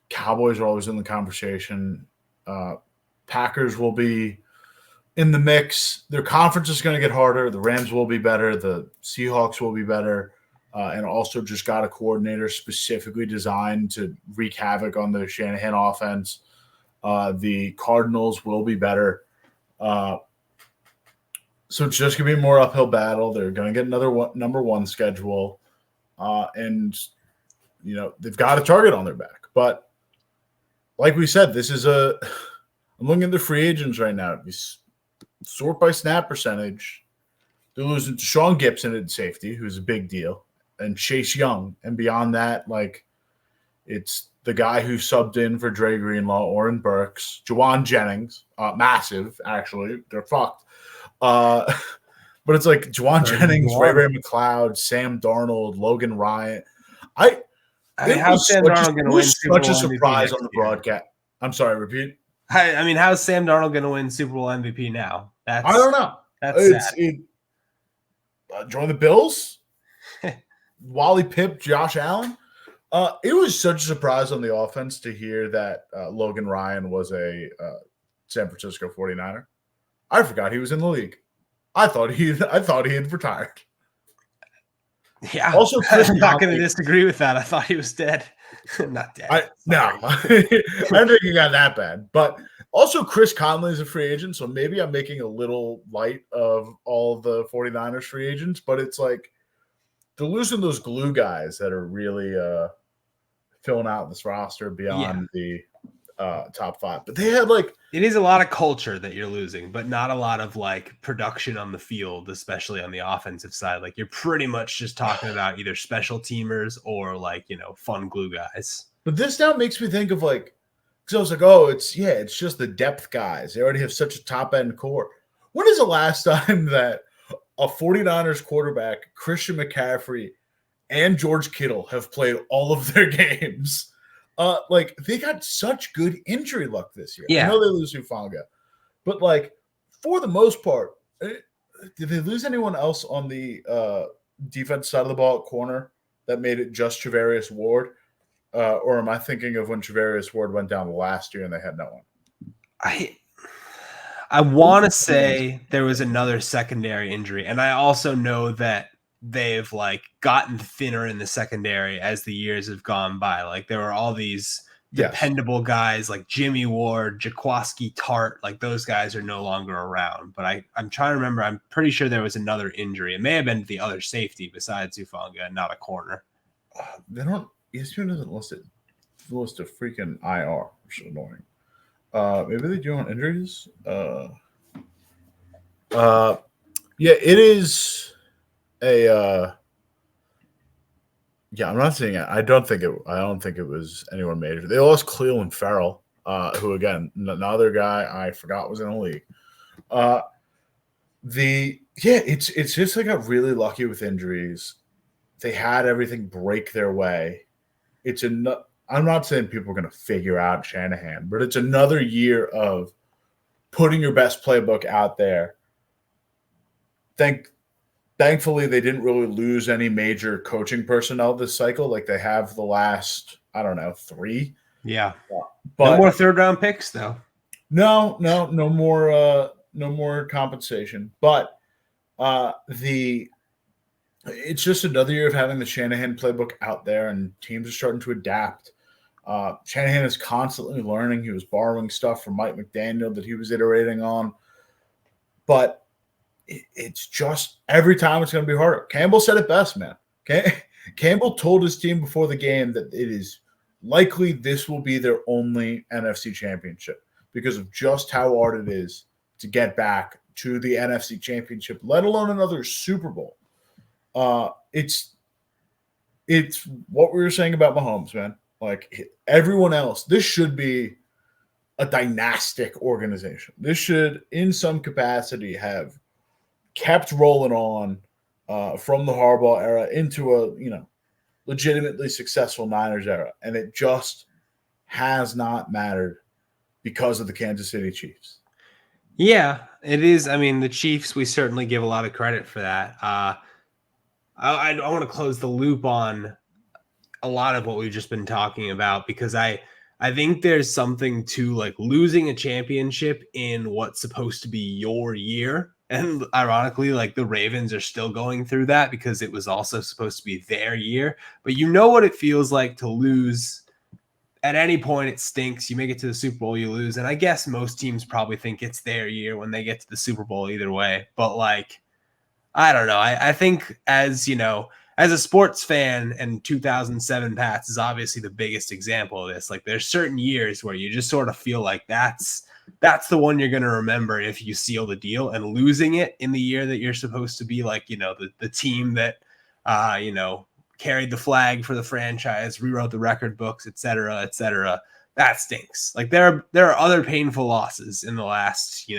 Cowboys are always in the conversation. Packers will be in the mix. Their conference is going to get harder. The Rams will be better. The Seahawks will be better. And also just got a coordinator specifically designed to wreak havoc on the Shanahan offense. The Cardinals will be better. So it's just going to be a more uphill battle. They're going to get another number 1 schedule. And, they've got a target on their back. But like we said, I'm looking at the free agents right now. Sort by snap percentage. They're losing to Sean Gibson at safety, who's a big deal, and Chase Young. And beyond that, like, it's the guy who subbed in for Dre Greenlaw, Oren Burks, Juwan Jennings, massive, actually. They're fucked. But it's like Juwan Jennings, Ray McLeod, Sam Darnold, Logan Ryan. How's Sam Darnold going to win Super Bowl such a surprise on the broadcast. I'm sorry, repeat. I mean, how's Sam Darnold going to win Super Bowl MVP now? I don't know. That's sad. Join the Bills? Wally Pipp, Josh Allen? It was such a surprise on the offense to hear that Logan Ryan was a San Francisco 49er. I forgot he was in the league. I thought he had retired. Yeah. Also, I'm not going to disagree with that. I thought he was dead. Not dead. No. I don't think he got that bad. But also, Chris Conley is a free agent, so maybe I'm making a little light of all the 49ers free agents, but it's like they're losing those glue guys that are really filling out this roster beyond the top 5. But they had like It is a lot of culture that you're losing, but not a lot of like production on the field, especially on the offensive side. Like you're pretty much just talking about either special teamers or like, fun glue guys. But this now makes me think of like, because I was like, oh, it's just the depth guys. They already have such a top end core. When is the last time that a 49ers quarterback, Christian McCaffrey, and George Kittle have played all of their games? Like they got such good injury luck this year. Yeah. I know they lose Hufanga, but like for the most part, did they lose anyone else on the defense side of the ball at corner that made it just Travarius Ward? Or am I thinking of when Travarius Ward went down last year and they had no one? I want to say there was another secondary injury, and I also know that they've like gotten thinner in the secondary as the years have gone by. Like there were all these dependable guys like Jimmy Ward, Jaquaski Tart, like those guys are no longer around. But I'm trying to remember. I'm pretty sure there was another injury. It may have been the other safety besides Hufanga and not a corner. They don't. ESPN doesn't list a freaking IR, which is annoying. Maybe they do on injuries. Yeah, it is a. Yeah, I'm not saying it. I don't think it was anyone major. They lost Cleveland Farrell, who again another guy I forgot was in the league. It's just they got really lucky with injuries. They had everything break their way. I'm not saying people are going to figure out Shanahan, but it's another year of putting your best playbook out there. Thankfully, they didn't really lose any major coaching personnel this cycle like they have the last, 3. Yeah. But no more third-round picks, though. No more compensation. But it's just another year of having the Shanahan playbook out there, and teams are starting to adapt. Shanahan is constantly learning. He was borrowing stuff from Mike McDaniel that he was iterating on. But it's just every time it's going to be harder. Campbell said it best, man. Campbell told his team before the game that it is likely this will be their only NFC championship because of just how hard it is to get back to the NFC championship, let alone another Super Bowl. It's what we were saying about Mahomes, man. Like everyone else, this should be a dynastic organization. This should, in some capacity, have kept rolling on from the Harbaugh era into a legitimately successful Niners era, and it just has not mattered because of the Kansas City Chiefs. Yeah, it is. I mean, the Chiefs, we certainly give a lot of credit for that. I want to close the loop on a lot of what we've just been talking about because I think there's something to like losing a championship in what's supposed to be your year. And ironically, like the Ravens are still going through that because it was also supposed to be their year. But you know what it feels like to lose. At any point, it stinks. You make it to the Super Bowl, you lose. And I guess most teams probably think it's their year when they get to the Super Bowl either way. But like, I don't know. I think as a sports fan, and 2007 Pats is obviously the biggest example of this. Like there's certain years where you just sort of feel like that's the one you're going to remember if you seal the deal, and losing it in the year that you're supposed to be like, the team that, carried the flag for the franchise, rewrote the record books, et cetera, that stinks. Like there are other painful losses in the last,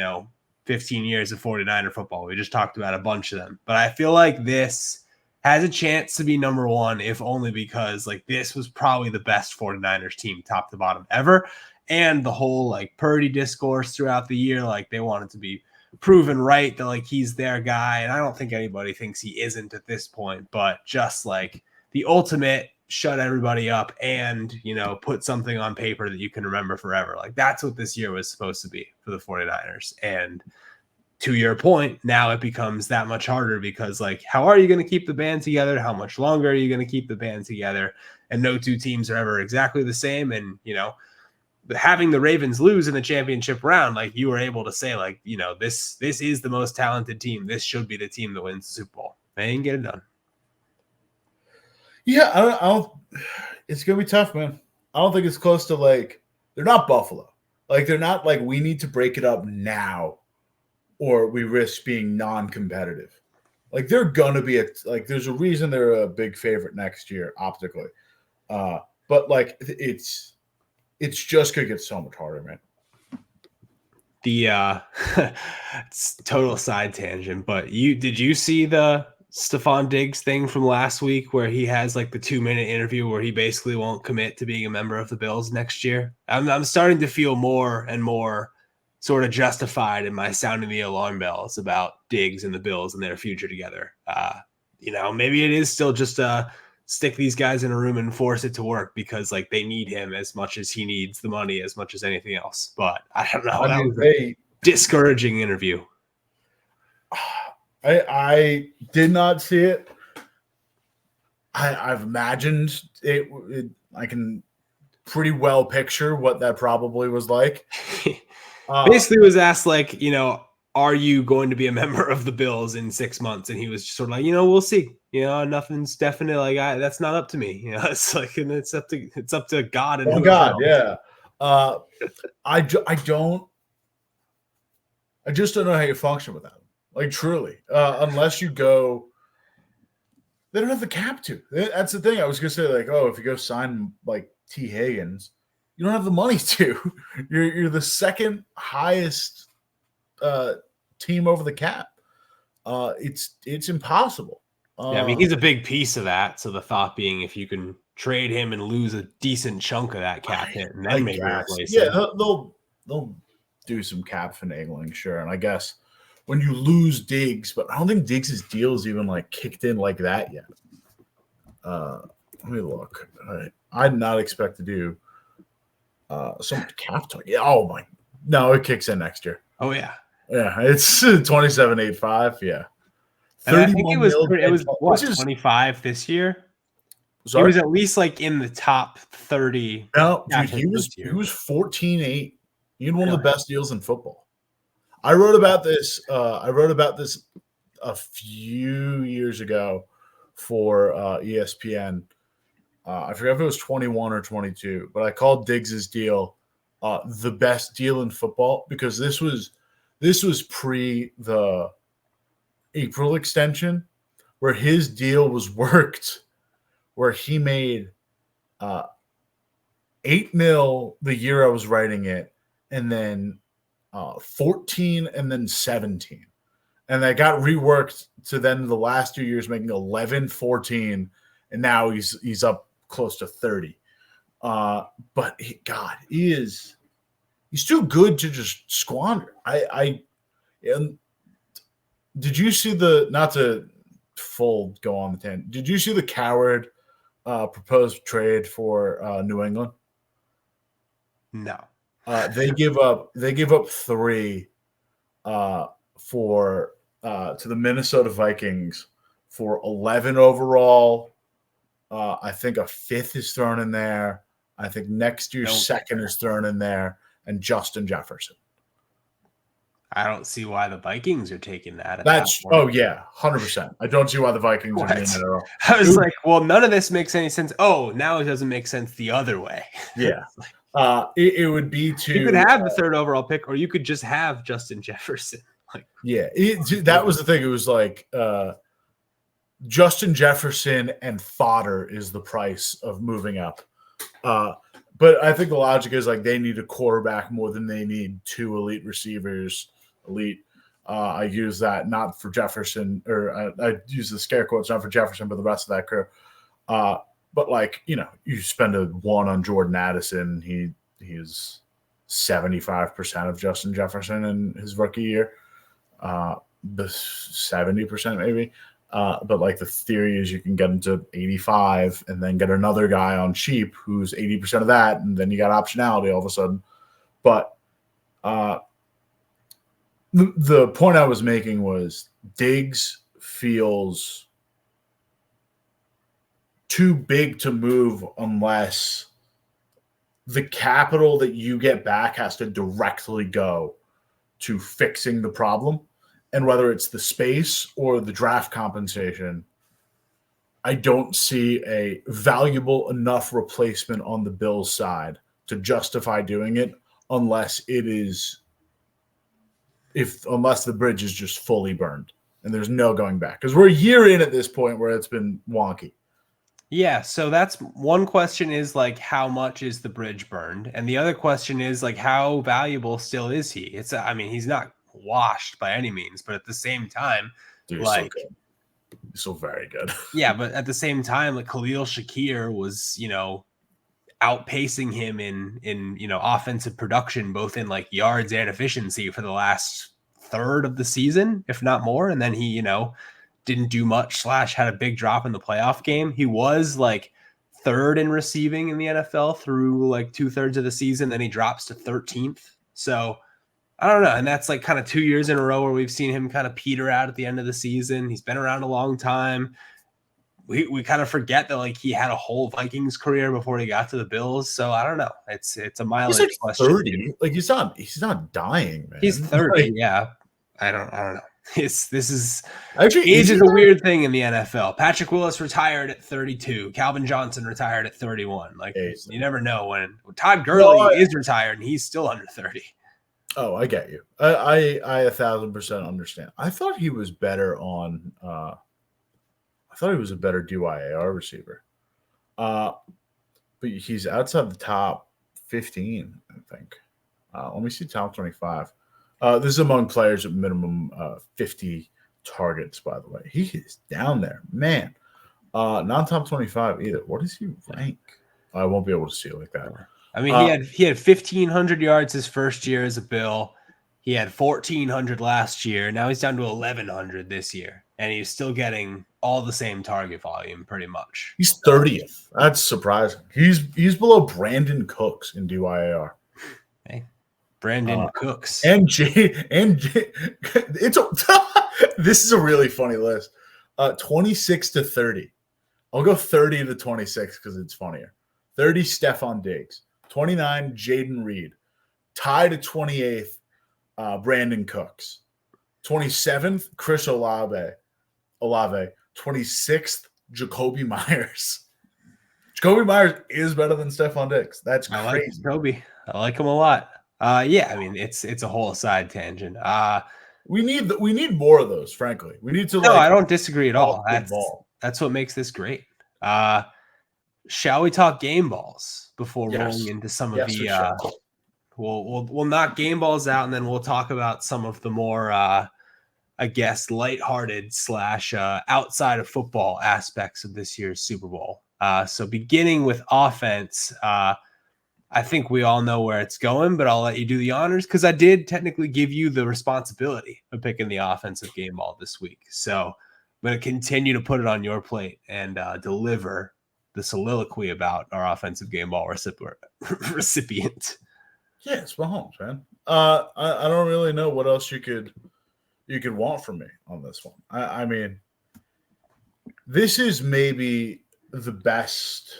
15 years of 49er football. We just talked about a bunch of them, but I feel like this has a chance to be number one, if only because like this was probably the best 49ers team top to bottom ever. And the whole like Purdy discourse throughout the year, like they wanted to be proven right that like he's their guy. And I don't think anybody thinks he isn't at this point, but just like the ultimate shut everybody up and, put something on paper that you can remember forever. Like that's what this year was supposed to be for the 49ers. And to your point, now it becomes that much harder because like, how are you going to keep the band together? How much longer are you going to keep the band together? And no two teams are ever exactly the same. And, having the Ravens lose in the championship round, like you were able to say like, this is the most talented team. This should be the team that wins the Super Bowl. They didn't get it done. Yeah, it's going to be tough, man. I don't think it's close to like, they're not Buffalo. Like they're not like we need to break it up now or we risk being non-competitive. Like they're gonna be there's a reason they're a big favorite next year optically. But like it's just gonna get so much harder, man. The it's total side tangent, but did you see the Stephon Diggs thing from last week where he has like the 2-minute interview where he basically won't commit to being a member of the Bills next year? I'm starting to feel more and more sort of justified in my sounding the alarm bells about Diggs and the Bills and their future together. Maybe it is still just stick these guys in a room and force it to work because like they need him as much as he needs the money as much as anything else. But I don't know. That was a discouraging interview. I did not see it. I've imagined it. I can pretty well picture what that probably was like. Basically was asked like, are you going to be a member of the Bills in 6 months? And he was just sort of like, we'll see. Nothing's definite. Like that's not up to me. It's like, and it's up to God. And God, yeah. I just don't know how you function with that. Like truly, unless you go, they don't have the cap to. That's the thing. I was gonna say like, if you go sign like T. Higgins, you don't have the money to. You're the second highest team over the cap. It's impossible. Yeah, I mean he's a big piece of that. So the thought being, if you can trade him and lose a decent chunk of that cap hit, and then maybe replace him. Yeah, they'll do some cap finagling, sure. And I guess when you lose Diggs, but I don't think Diggs' deal is even like kicked in like that yet. Let me look. All right. I did not expect to do some cap talk. Yeah. Oh my. No, it kicks in next year. Oh yeah. Yeah, it's 27.85. Yeah. I think it was what 25 this year. Sorry? He was at least like in the top 30. No, dude, he was 14.8. He had one of the best deals in football. I wrote about this a few years ago for ESPN. I forget if it was 21 or 22, but I called Diggs' deal the best deal in football because this was pre the April extension where his deal was worked, where he made $8 million the year I was writing it, and then 14 and then 17. And that got reworked to then the last 2 years making 11, 14, and now he's up close to 30. But he's too good to just squander. Did you see not to full go on the tangent, did you see the Coward proposed trade for New England? No. They give up 3 for to the Minnesota Vikings for 11 overall. I think a 5th is thrown in there. I think next year's 2nd is thrown in there, and Justin Jefferson. I don't see why the Vikings are taking that. That's 100%. I don't see why the Vikings are doing that at all. I was like, well, none of this makes any sense. Oh, now it doesn't make sense the other way. Yeah. It would be to you could have the 3rd overall pick, or you could just have Justin Jefferson. That was the thing. It was like Justin Jefferson and fodder is the price of moving up. But I think the logic is like they need a quarterback more than they need 2 elite receivers. I use that not for Jefferson, or I use the scare quotes not for Jefferson, but the rest of that crew. But like, you spend a 1 on Jordan Addison. He is 75% of Justin Jefferson in his rookie year. The 70% maybe. But like the theory is you can get him to 85 and then get another guy on cheap who's 80% of that, and then you got optionality all of a sudden. But the point I was making was Diggs feels too big to move unless the capital that you get back has to directly go to fixing the problem. And whether it's the space or the draft compensation, I don't see a valuable enough replacement on the Bills side to justify doing it unless the bridge is just fully burned and there's no going back. Because we're a year in at this point where it's been wonky. Yeah, so that's one question is like how much is the bridge burned? And the other question is like how valuable still is he? He's not washed by any means, but at the same time, Dude, like so good. He's so very good. Yeah, but at the same time, like Khalil Shakir was, outpacing him in offensive production, both in like yards and efficiency for the last third of the season, if not more. And then he, didn't do much / had a big drop in the playoff game. He was like third in receiving in the NFL through like 2/3 of the season. Then he drops to 13th. So I don't know. And that's like kind of 2 years in a row where we've seen him kind of peter out at the end of the season. He's been around a long time. We kind of forget that like he had a whole Vikings career before he got to the Bills. So I don't know. It's a mileage He's like question. 30. Like he's not dying, man. He's 30. Like, yeah. I don't know. This is actually age is a weird thing in the NFL. Patrick Willis retired at 32. Calvin Johnson retired at 31. Like you never know when Todd Gurley is retired and he's still under 30. Oh, I get you. I 1,000% understand. I thought he was better on I thought he was a better DYAR receiver. But he's outside the top 15, I think. Let me see top 25. This is among players at minimum 50 targets, by the way. He is down there. Man. Not top 25 either. What does he rank? I won't be able to see it like that. I mean, he had 1,500 yards his first year as a Bill. He had 1,400 last year. Now he's down to 1,100 this year, and he's still getting all the same target volume, pretty much. He's 30th. That's surprising. He's below Brandon Cooks in DYAR. Hey, Brandon Cooks and Jay. This is a really funny list. 26 to 30. I'll go 30 to 26 because it's funnier. 30 Stephon Diggs. 29 Jaden Reed. Tied to 28th. Brandon Cooks. 27th, Chris Olave. 26th, Jacoby Myers. Jacoby Myers is better than Stephon Diggs. That's crazy. I like Jacoby. I like him a lot. Yeah, I mean it's a whole side tangent. We need more of those, frankly. We need to. No, I don't disagree at all. That's what makes this great. Shall we talk game balls before rolling into some of the? We'll knock game balls out, and then we'll talk about some of the more, I guess, lighthearted / outside of football aspects of this year's Super Bowl. So beginning with offense, I think we all know where it's going, but I'll let you do the honors because I did technically give you the responsibility of picking the offensive game ball this week. So I'm going to continue to put it on your plate and deliver the soliloquy about our offensive game ball recipient. Yeah, it's Mahomes, man. I don't really know what else you could want from me on this one. I mean, this is maybe the best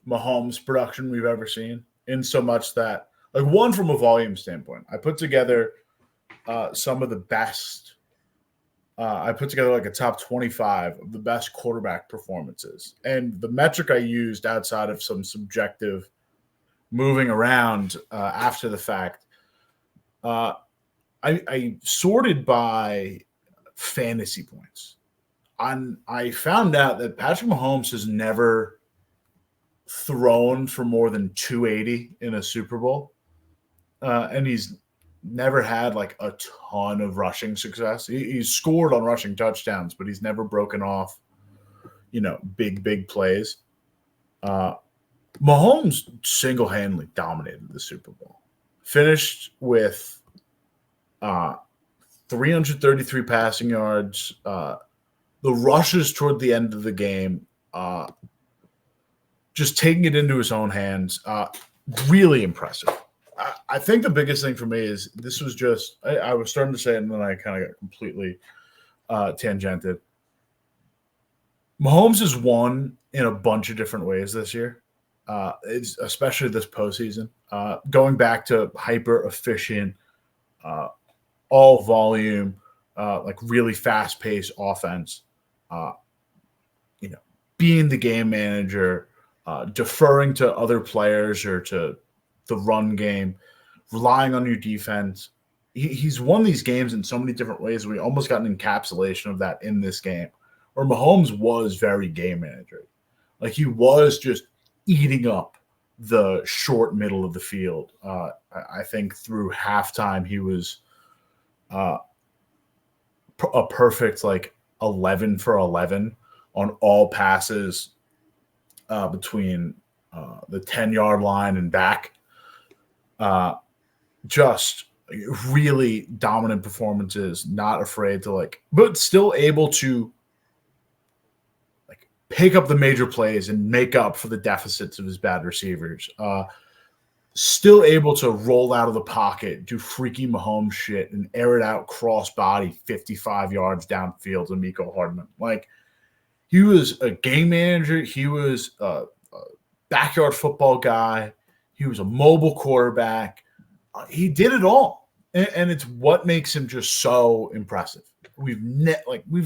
Mahomes production we've ever seen, in so much that, like, one, from a volume standpoint, I put together some of the best. I put together like a top 25 of the best quarterback performances, and the metric I used outside of some subjective moving around after the fact, I sorted by fantasy points. I found out that Patrick Mahomes has never thrown for more than 280 in a Super Bowl, and he's never had like a ton of rushing success. He's scored on rushing touchdowns, but he's never broken off, big plays. Mahomes single-handedly dominated the Super Bowl. Finished with 333 passing yards. The rushes toward the end of the game, just taking it into his own hands, really impressive. I think the biggest thing for me is this was just – I was starting to say it, and then I kind of got completely tangented. Mahomes has won in a bunch of different ways this year. It's especially this postseason, going back to hyper efficient, all volume, like really fast paced offense, being the game manager, deferring to other players or to the run game, relying on your defense. He's won these games in so many different ways. We almost got an encapsulation of that in this game, where Mahomes was very game manager. Like, he was just eating up the short middle of the field. I think through halftime, he was a perfect, like, 11 for 11 on all passes between the 10-yard line and back. Just really dominant performances, not afraid to, like, but still able to, like, pick up the major plays and make up for the deficits of his bad receivers. Still able to roll out of the pocket, do freaky Mahomes shit, and air it out cross-body 55 yards downfield to Miko Hardman. Like, he was a game manager. He was a backyard football guy. He was a mobile quarterback. He did it all, and it's what makes him just so impressive. We've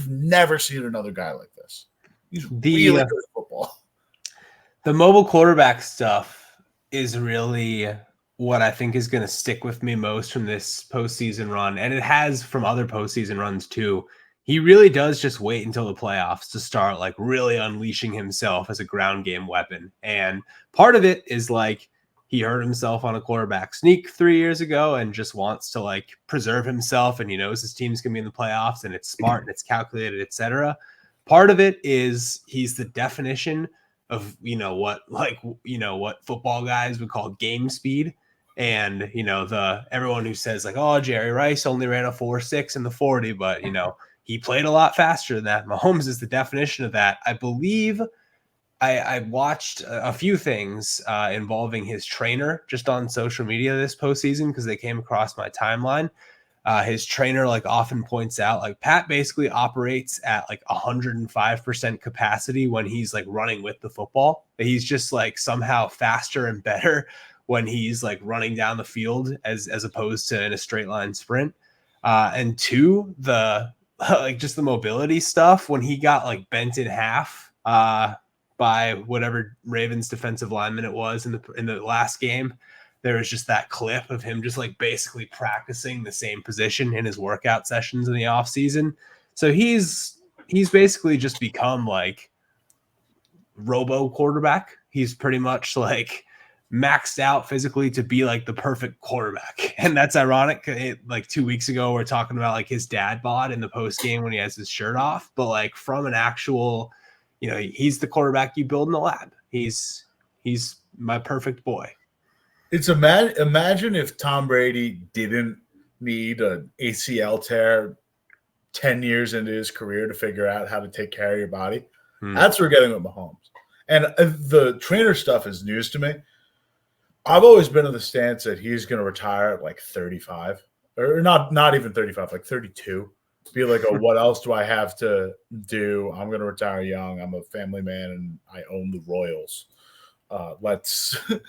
never seen another guy like this. He's really good at football. The mobile quarterback stuff is really what I think is going to stick with me most from this postseason run, and it has from other postseason runs too. He really does just wait until the playoffs to start, like, really unleashing himself as a ground game weapon. And part of it is, like, he hurt himself on a quarterback sneak 3 years ago and just wants to, like, preserve himself, and he knows his team's going to be in the playoffs, and it's smart and it's calculated, etc. Part of it is he's the definition of, what football guys would call game speed. And, everyone who says, like, oh, Jerry Rice only ran a 4.6 in the 40, but, he played a lot faster than that. Mahomes is the definition of that. I believe I watched a few things involving his trainer just on social media this postseason because they came across my timeline. His trainer, like, often points out, like, Pat basically operates at, like, 105% capacity when he's, like, running with the football. He's just, like, somehow faster and better when he's, like, running down the field as opposed to in a straight line sprint. And two, just the mobility stuff when he got, like, bent in half by whatever Ravens defensive lineman it was in the last game. There was just that clip of him just, like, basically practicing the same position in his workout sessions in the off season. So he's basically just become, like, robo quarterback. He's pretty much, like, maxed out physically to be, like, the perfect quarterback. And that's ironic. Like 2 weeks ago, we're talking about, like, his dad bod in the post game when he has his shirt off, but, like, from an actual, he's the quarterback you build in the lab. He's my perfect boy. It's imagine if Tom Brady didn't need an ACL tear 10 years into his career to figure out how to take care of your body. That's what we're getting with Mahomes. And the trainer stuff is news to me. I've always been in the stance that he's going to retire at, like, 35, or not even 35, like 32. Be like, oh, what else do I have to do? I'm going to retire young. I'm a family man, and I own the Royals.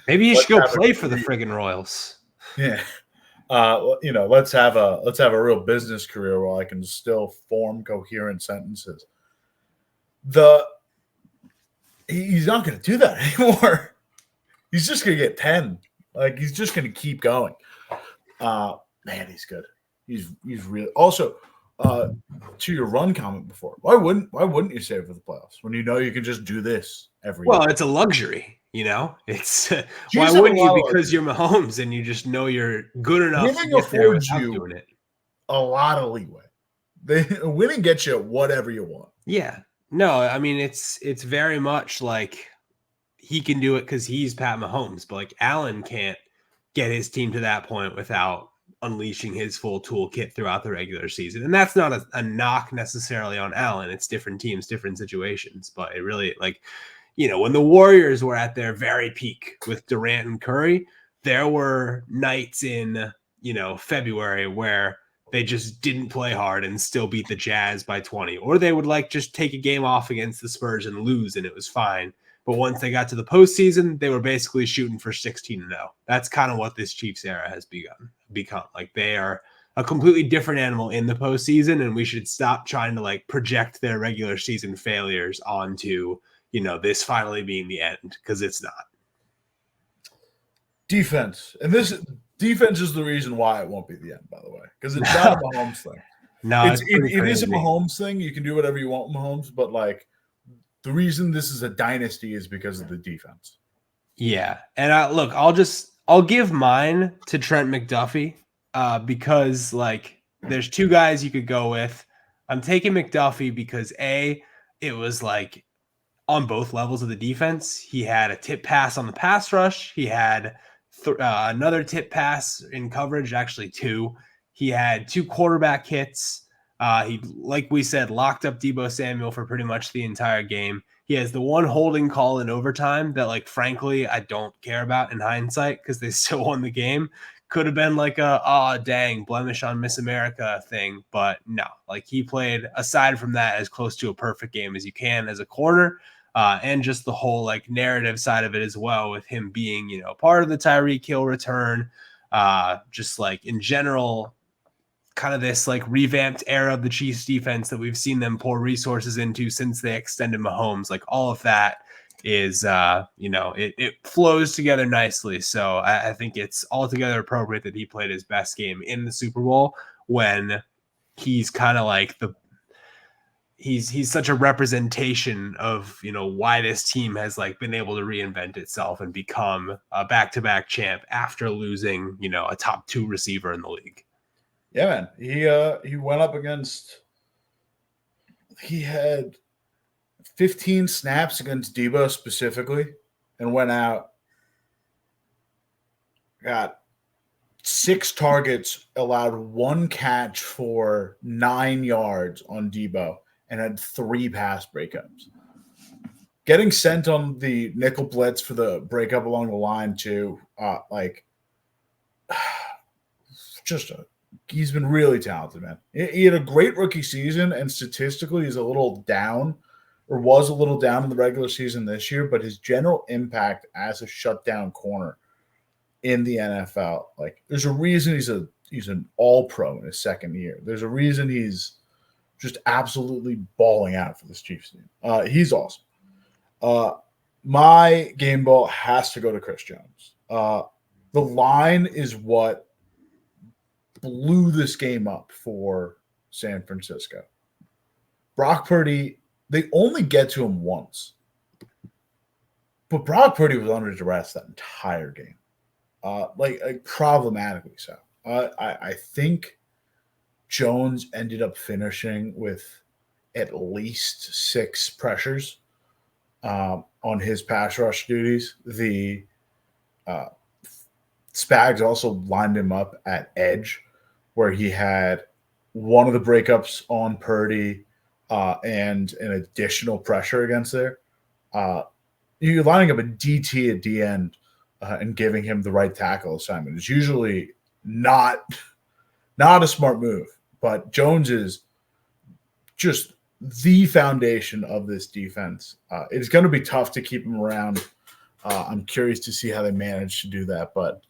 Maybe you should go play for the friggin' Royals. Yeah. Let's have a real business career where I can still form coherent sentences. He's not going to do that anymore. He's just going to get 10. Like, he's just going to keep going. Man, he's good. He's really also to your run comment before. Why wouldn't you save for the playoffs when you know you can just do this every year? Well, it's a luxury. It's why wouldn't you? Because you're Mahomes and you just know you're good enough to get there without doing it. A lot of leeway. Winning gets you whatever you want. Yeah. No, I mean, it's very much like he can do it because he's Pat Mahomes, but, like, Allen can't get his team to that point without unleashing his full toolkit throughout the regular season. And that's not a knock necessarily on Allen. It's different teams, different situations, but it really, like, when the Warriors were at their very peak with Durant and Curry, there were nights in, February where they just didn't play hard and still beat the Jazz by 20, or they would, like, just take a game off against the Spurs and lose and it was fine. But once they got to the postseason, they were basically shooting for 16-0. That's kind of what this Chiefs era has become. Like, they are a completely different animal in the postseason, and we should stop trying to, like, project their regular season failures onto, this finally being the end, because it's not. Defense. And this defense is the reason why it won't be the end, by the way, because it's not a Mahomes thing. No, it is a Mahomes thing. You can do whatever you want with Mahomes, but like the reason this is a dynasty is because of the defense. Yeah, and I'll give mine to Trent McDuffie because like there's two guys you could go with. I'm taking McDuffie because it was like on both levels of the defense. He had a tip pass on the pass rush. He had another tip pass in coverage, actually two. He had two quarterback hits. He, like we said, locked up Deebo Samuel for pretty much the entire game. He has the one holding call in overtime that, like, frankly, I don't care about in hindsight because they still won the game. Could have been like dang, blemish on Miss America thing. But no, like he played, aside from that, as close to a perfect game as you can as a corner. And just the whole like narrative side of it as well, with him being, part of the Tyreek Hill return, just like in general, kind of this like revamped era of the Chiefs defense that we've seen them pour resources into since they extended Mahomes. Like all of that is, it flows together nicely. So I think it's altogether appropriate that he played his best game in the Super Bowl when he's kind of like he's such a representation of, why this team has like been able to reinvent itself and become a back-to-back champ after losing, a top 2 receiver in the league. Yeah, man. He went up against. He had 15 snaps against Deebo specifically, and went out. Got 6 targets, allowed 1 catch for 9 yards on Deebo, and had 3 pass breakups. Getting sent on the nickel blitz for the breakup along the line too, he's been really talented, man. He had a great rookie season, and statistically, he's a little down, or was a little down in the regular season this year. But his general impact as a shutdown corner in the NFL, like, there's a reason he's an All-Pro in his second year. There's a reason he's just absolutely balling out for this Chiefs team. He's awesome. My game ball has to go to Chris Jones. The line is what blew this game up for San Francisco. Brock Purdy, they only get to him once. But Brock Purdy was under duress that entire game. Problematically so. I think Jones ended up finishing with at least 6 pressures on his pass rush duties. The Spags also lined him up at edge, where he had one of the breakups on Purdy and an additional pressure against there. You're lining up a DT at D end and giving him the right tackle assignment. It's usually not a smart move, but Jones is just the foundation of this defense. It's going to be tough to keep him around. I'm curious to see how they manage to do that, but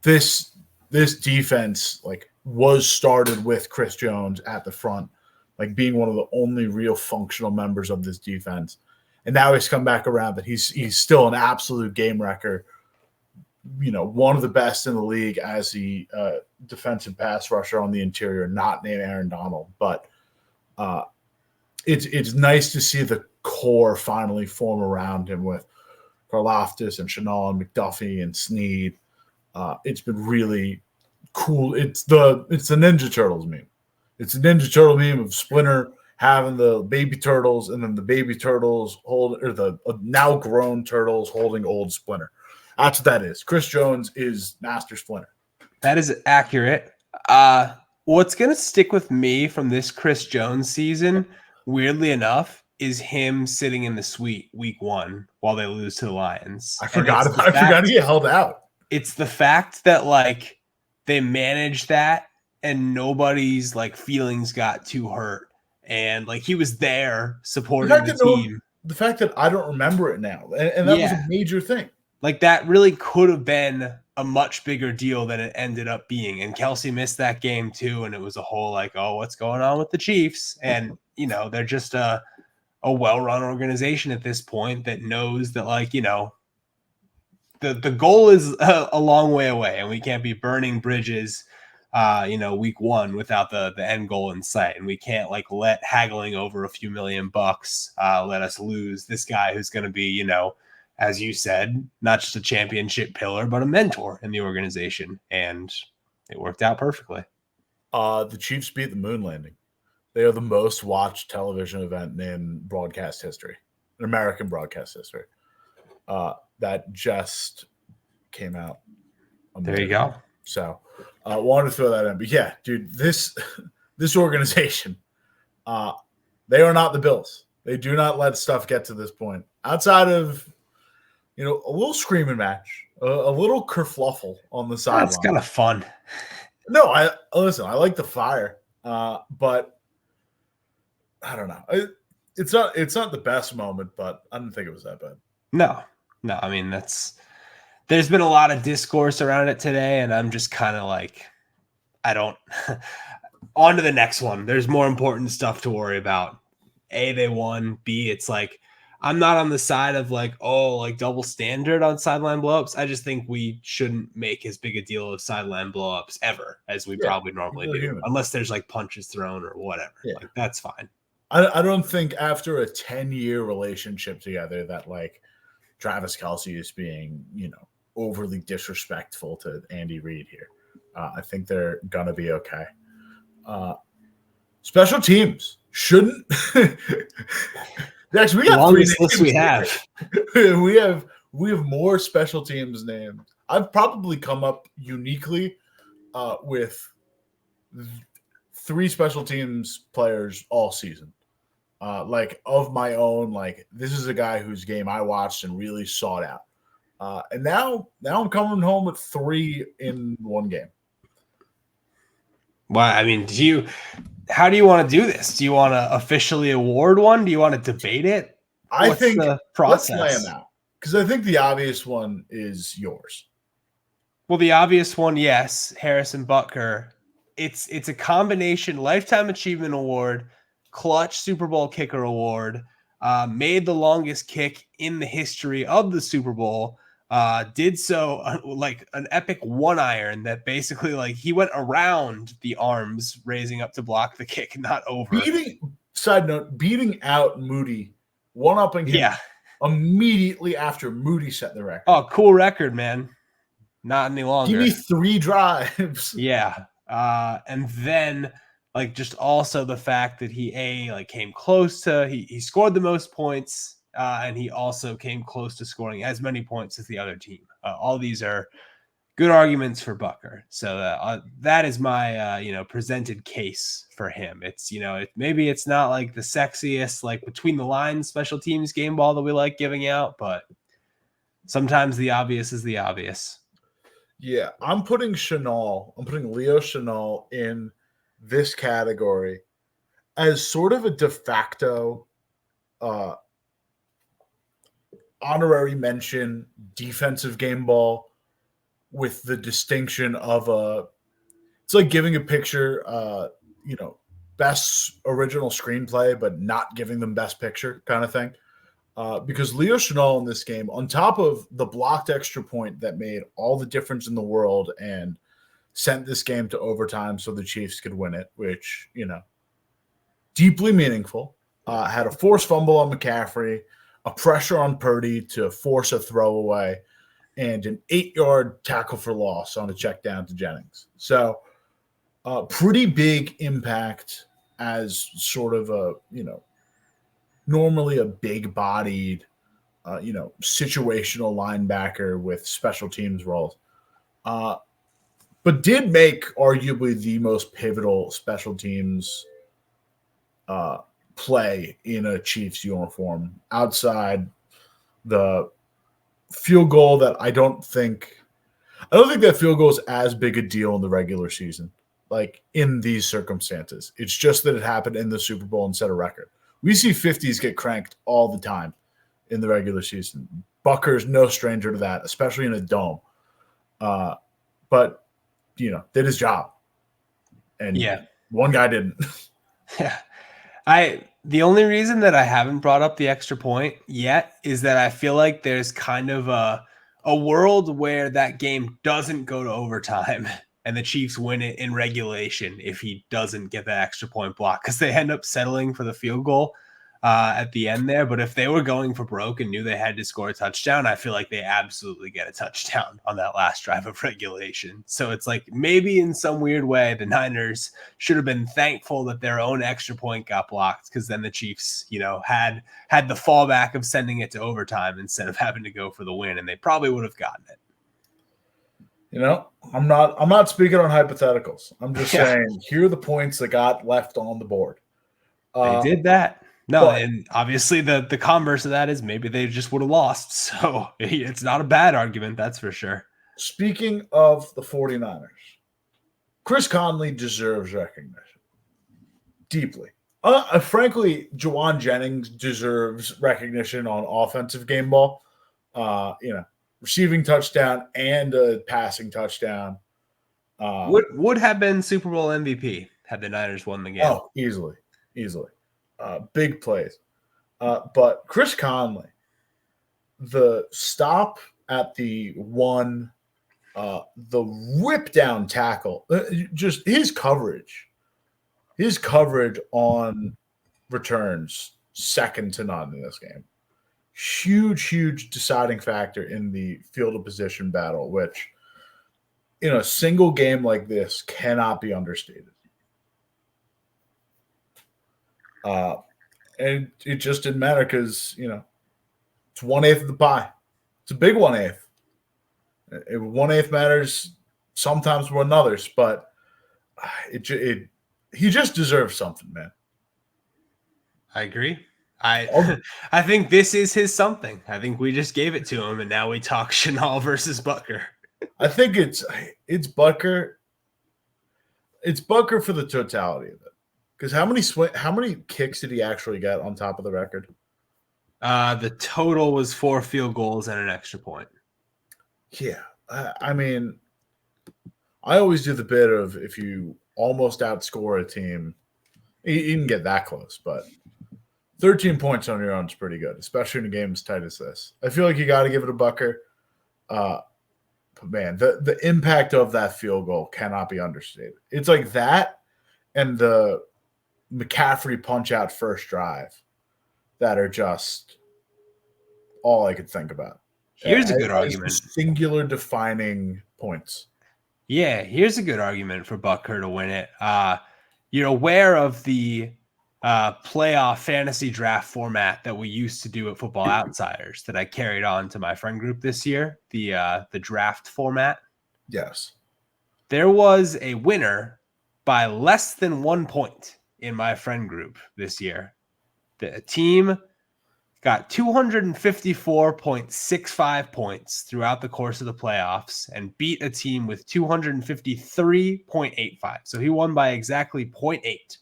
this defense was started with Chris Jones at the front, being one of the only real functional members of this defense. And now he's come back around that he's still an absolute game wrecker, one of the best in the league as the defensive pass rusher on the interior, not named Aaron Donald. But it's nice to see the core finally form around him with Karlaftis and Chenal and McDuffie and Snead. It's been really cool. It's the Ninja Turtles meme. It's a Ninja Turtle meme of Splinter having the baby turtles, and then the baby turtles the now grown turtles holding old Splinter. That's what that is. Chris Jones is Master Splinter. That is accurate. What's going to stick with me from this Chris Jones season, weirdly enough, is him sitting in the suite week 1 while they lose to the Lions. I forgot he held out. It's the fact that they managed that and nobody's feelings got too hurt. And he was there supporting the team. The fact that I don't remember it now. And that was a major thing. That really could have been a much bigger deal than it ended up being. And Kelsey missed that game too. And it was a whole what's going on with the Chiefs? And, they're just a well-run organization at this point that knows that the goal is a long way away, and we can't be burning bridges, week one without the end goal in sight. And we can't like let haggling over a few $1 million let us lose this guy who's going to be, as you said, not just a championship pillar, but a mentor in the organization. And it worked out perfectly. The Chiefs beat the moon landing. They are the most watched television event in broadcast history, in American broadcast history. That just came out. There you go. So I wanted to throw that in. But yeah, dude, this organization, they are not the Bills. They do not let stuff get to this point. Outside of, a little screaming match, a little kerfluffle on the sideline. That's kind of fun. No, I like the fire. But I don't know. It's not the best moment, but I didn't think it was that bad. No. I mean, there's been a lot of discourse around it today, and I'm just kind of like, on to the next one. There's more important stuff to worry about. A, they won. B, it's like, I'm not on the side of like, double standard on sideline blowups. I just think we shouldn't make as big a deal of sideline blowups ever as we probably normally do, human. Unless there's like punches thrown or whatever. Yeah. Like, that's fine. I don't think after a 10-year relationship together that like Travis Kelce is being, overly disrespectful to Andy Reid here. I think they're going to be okay. Special teams shouldn't. Actually, we got longest list we have. we have more special teams named. I've probably come up uniquely with 3 special teams players all season. Like of my own, like this is a guy whose game I watched and really sought out. And now I'm coming home with 3 in one game. Well, I mean, how do you want to do this? Do you want to officially award one? Do you want to debate it? I think the process? Let's lay them out, because I think the obvious one is yours. Well, the obvious one, yes, Harrison Butker. It's a combination Lifetime Achievement Award, clutch Super Bowl kicker award, made the longest kick in the history of the Super Bowl. Did so like an epic 1-iron that basically like he went around the arms raising up to block the kick, not over. Beating out Moody, one-upping him immediately after Moody set the record. Oh, cool record, man. Not any longer. Give me 3 drives. Yeah. And then like just also the fact that he came close to he scored the most points. And he also came close to scoring as many points as the other team. All these are good arguments for Butker. So that is my, presented case for him. It's, maybe it's not like the sexiest, like between the lines special teams game ball that we like giving out, but sometimes the obvious is the obvious. Yeah, I'm putting Leo Chenal in this category as sort of a de facto honorary mention defensive game ball with the distinction of it's like giving a picture, best original screenplay, but not giving them best picture kind of thing. Because Leo Chenal in this game, on top of the blocked extra point that made all the difference in the world and sent this game to overtime so the Chiefs could win it, which, deeply meaningful, had a forced fumble on McCaffrey, a pressure on Purdy to force a throwaway, and an 8-yard tackle for loss on a check down to Jennings. So pretty big impact as sort of a, normally a big-bodied, situational linebacker with special teams roles. But did make arguably the most pivotal special teams play in a Chiefs uniform outside the field goal that I don't think that field goal is as big a deal in the regular season, like in these circumstances. It's just that it happened in the Super Bowl and set a record. We see 50s get cranked all the time in the regular season. Butker's no stranger to that, especially in a dome. But, did his job. And one guy didn't. Yeah. The only reason that I haven't brought up the extra point yet is that I feel like there's kind of a a world where that game doesn't go to overtime and the Chiefs win it in regulation if he doesn't get that extra point block, because they end up settling for the field goal at the end there. But if they were going for broke and knew they had to score a touchdown, I feel like they absolutely get a touchdown on that last drive of regulation. So it's like maybe in some weird way, the Niners should have been thankful that their own extra point got blocked, because then the Chiefs, had the fallback of sending it to overtime instead of having to go for the win, and they probably would have gotten it. I'm not speaking on hypotheticals. I'm just saying, here are the points that got left on the board. They did that. No, and obviously the converse of that is maybe they just would have lost. So it's not a bad argument, that's for sure. Speaking of the 49ers, Chris Conley deserves recognition deeply. Frankly, Juwan Jennings deserves recognition on offensive game ball. Receiving touchdown and a passing touchdown. Would have been Super Bowl MVP had the Niners won the game. Oh, easily. Big plays. But Chris Conley, the stop at the one, the rip down tackle, just his coverage on returns, second to none in this game. Huge deciding factor in the field of position battle, which in a single game like this cannot be understated. And it just didn't matter because, it's 1/8 of the pie. It's a big 1/8. 1/8 matters sometimes more than others, but he just deserves something, man. I agree. I think this is his something. I think we just gave it to him, and now we talk Chenal versus Butker. I think it's Butker. It's Butker for the totality of it. Because how many kicks did he actually get on top of the record? The total was 4 field goals and an extra point. Yeah, I mean, I always do the bit of if you almost outscore a team, you can get that close, but 13 points on your own is pretty good, especially in a game as tight as this. I feel like you got to give it a Butker. But man, the impact of that field goal cannot be understated. It's like that and the McCaffrey punch-out first drive that are just all I could think about. Here's a good argument. Singular defining points. Yeah, here's a good argument for Butker to win it. You're aware of the playoff fantasy draft format that we used to do at Football Outsiders that I carried on to my friend group this year, the draft format? Yes. There was a winner by less than 1 point in my friend group this year. The team got 254.65 points throughout the course of the playoffs and beat a team with 253.85. So he won by exactly 0.8.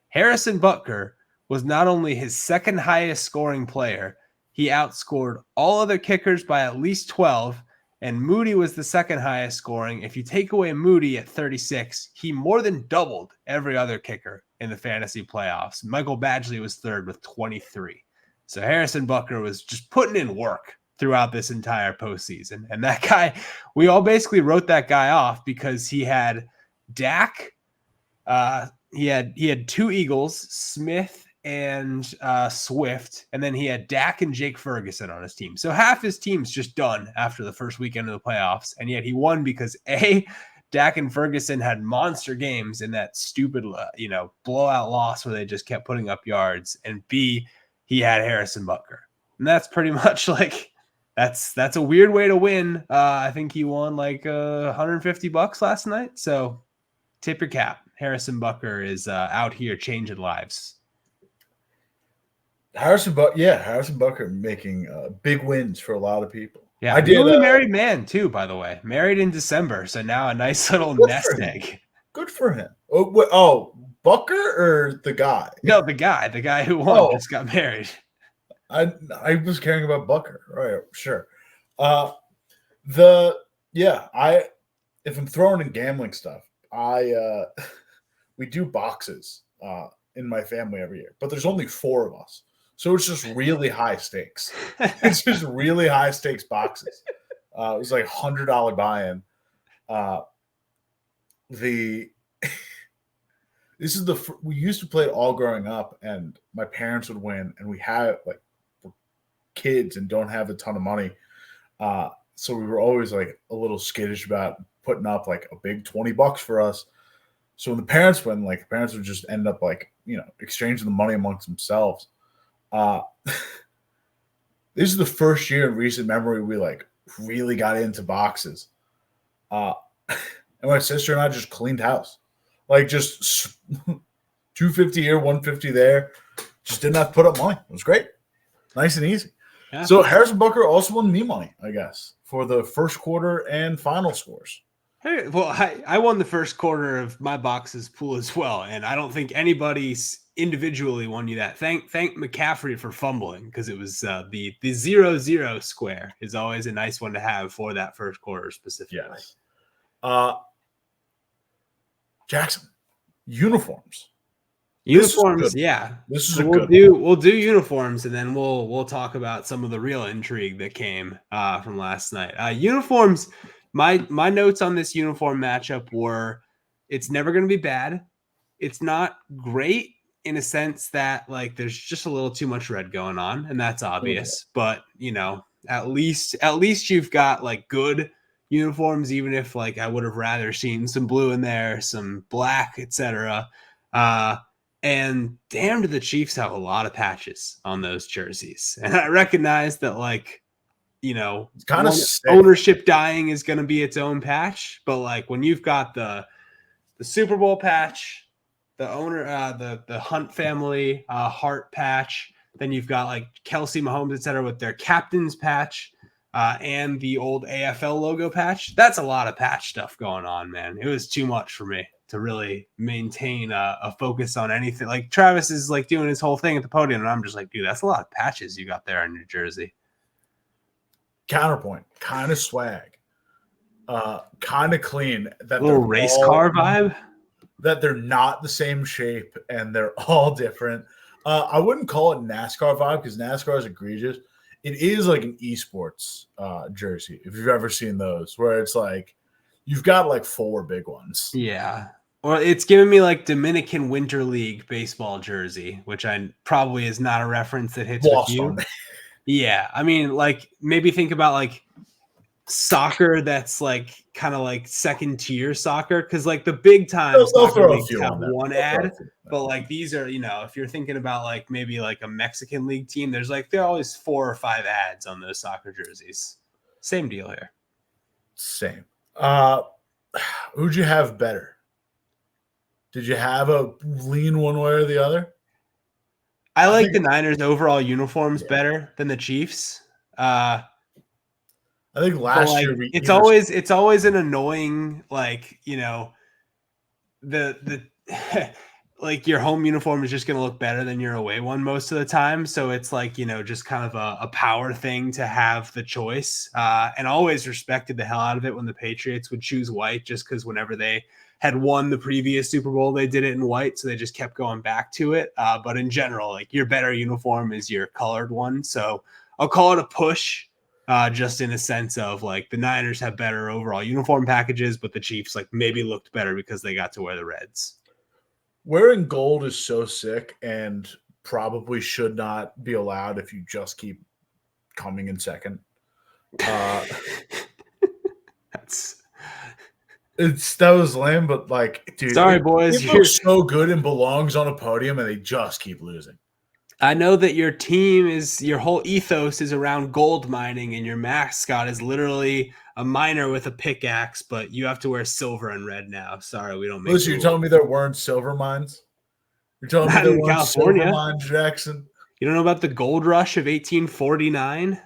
Harrison Butker was not only his second highest scoring player, he outscored all other kickers by at least 12, and Moody was the second highest scoring. If you take away Moody at 36, he more than doubled every other kicker in the fantasy playoffs. Michael Badgley was third with 23. So Harrison Butker was just putting in work throughout this entire postseason. And that guy, we all basically wrote that guy off because he had Dak, he had 2 Eagles, Smith and Swift, and then he had Dak and Jake Ferguson on his team. So half his team's just done after the first weekend of the playoffs, and yet he won because A, Dak and Ferguson had monster games in that stupid, blowout loss where they just kept putting up yards, and B, he had Harrison Butker. And that's pretty much like that's a weird way to win. I think he won like $150 last night. So tip your cap. Harrison Butker is out here changing lives. Harrison Butker making big wins for a lot of people. Yeah, I did. Married man too, by the way. Married in December, so now a nice little nest egg. Good for him. Oh, Butker or the guy? No, the guy who won just got married. I was caring about Butker. Right, sure. If I'm throwing in gambling stuff, we do boxes in my family every year, but there's only 4 of us. So it's just really high stakes. It's just really high stakes boxes. It was like $100 buy-in. We used to play it all growing up, and my parents would win, and we had like we're kids and don't have a ton of money, so we were always like a little skittish about putting up like a big $20 for us. So when the parents win, like the parents would just end up like exchanging the money amongst themselves. This is the first year in recent memory we like really got into boxes, and my sister and I just cleaned house. Like just $250 here, $150 there. Just didn't have to put up money. It was great. Nice and easy. Yeah. So Harrison Butker also won me money, I guess, for the first quarter and final scores. Hey, well, I won the first quarter of my boxes pool as well, and I don't think anybody's individually won you that. Thank McCaffrey for fumbling, because it was the 0-0 square is always a nice one to have for that first quarter specifically. Yes. Jackson, uniforms. Uniforms, yeah. This is we'll do uniforms, and then we'll talk about some of the real intrigue that came from last night. Uniforms. My notes on this uniform matchup were: it's never going to be bad. It's not great in a sense that like there's just a little too much red going on, and that's obvious. Okay. But at least you've got like good uniforms, even if like I would have rather seen some blue in there, some black, etc. And damn, do the Chiefs have a lot of patches on those jerseys. And I recognize that like, it's kind of ownership dying is going to be its own patch, but like when you've got the Super Bowl patch, the owner, the Hunt family heart patch, then you've got like Kelsey, Mahomes, etc. with their captain's patch. And the old AFL logo patch. That's a lot of patch stuff going on, man. It was too much for me to really maintain a focus on anything. Like Travis is like doing his whole thing at the podium, and I'm just like, dude, that's a lot of patches you got there in New Jersey. Counterpoint, kind of swag, kind of clean. That little race car vibe. That they're not the same shape and they're all different. I wouldn't call it NASCAR vibe because NASCAR is egregious. It is like an esports jersey, if you've ever seen those, where it's like you've got like 4 big ones. Yeah. Or it's giving me like Dominican Winter League baseball jersey, which I probably is not a reference that hits with you. Yeah. I mean, like maybe think about like soccer that's like kind of like second tier soccer, because like the big time soccer leagues have one ad, but like these are, if you're thinking about like maybe like a Mexican league team, there are always 4 or 5 ads on those soccer jerseys. Same deal here. Same. Who'd you have better? Did you have a lean one way or the other? I like the Niners overall uniforms better than the Chiefs. I think last year it's always an annoying like the like your home uniform is just going to look better than your away one most of the time, so it's like just kind of a power thing to have the choice, and always respected the hell out of it when the Patriots would choose white, just because whenever they had won the previous Super Bowl they did it in white, so they just kept going back to it, but in general like your better uniform is your colored one, so I'll call it a push. Just in a sense of like the Niners have better overall uniform packages, but the Chiefs like maybe looked better because they got to wear the reds. Wearing gold is so sick and probably should not be allowed if you just keep coming in second. That was lame, but like, dude, sorry boys, it looks so good and belongs on a podium, and they just keep losing. I know that your whole ethos is around gold mining, and your mascot is literally a miner with a pickaxe, but you have to wear silver and red now. Sorry, we don't make Listen, you're telling me there weren't silver mines? You're telling me there weren't California. Silver mines, Jackson? You don't know about the gold rush of 1849?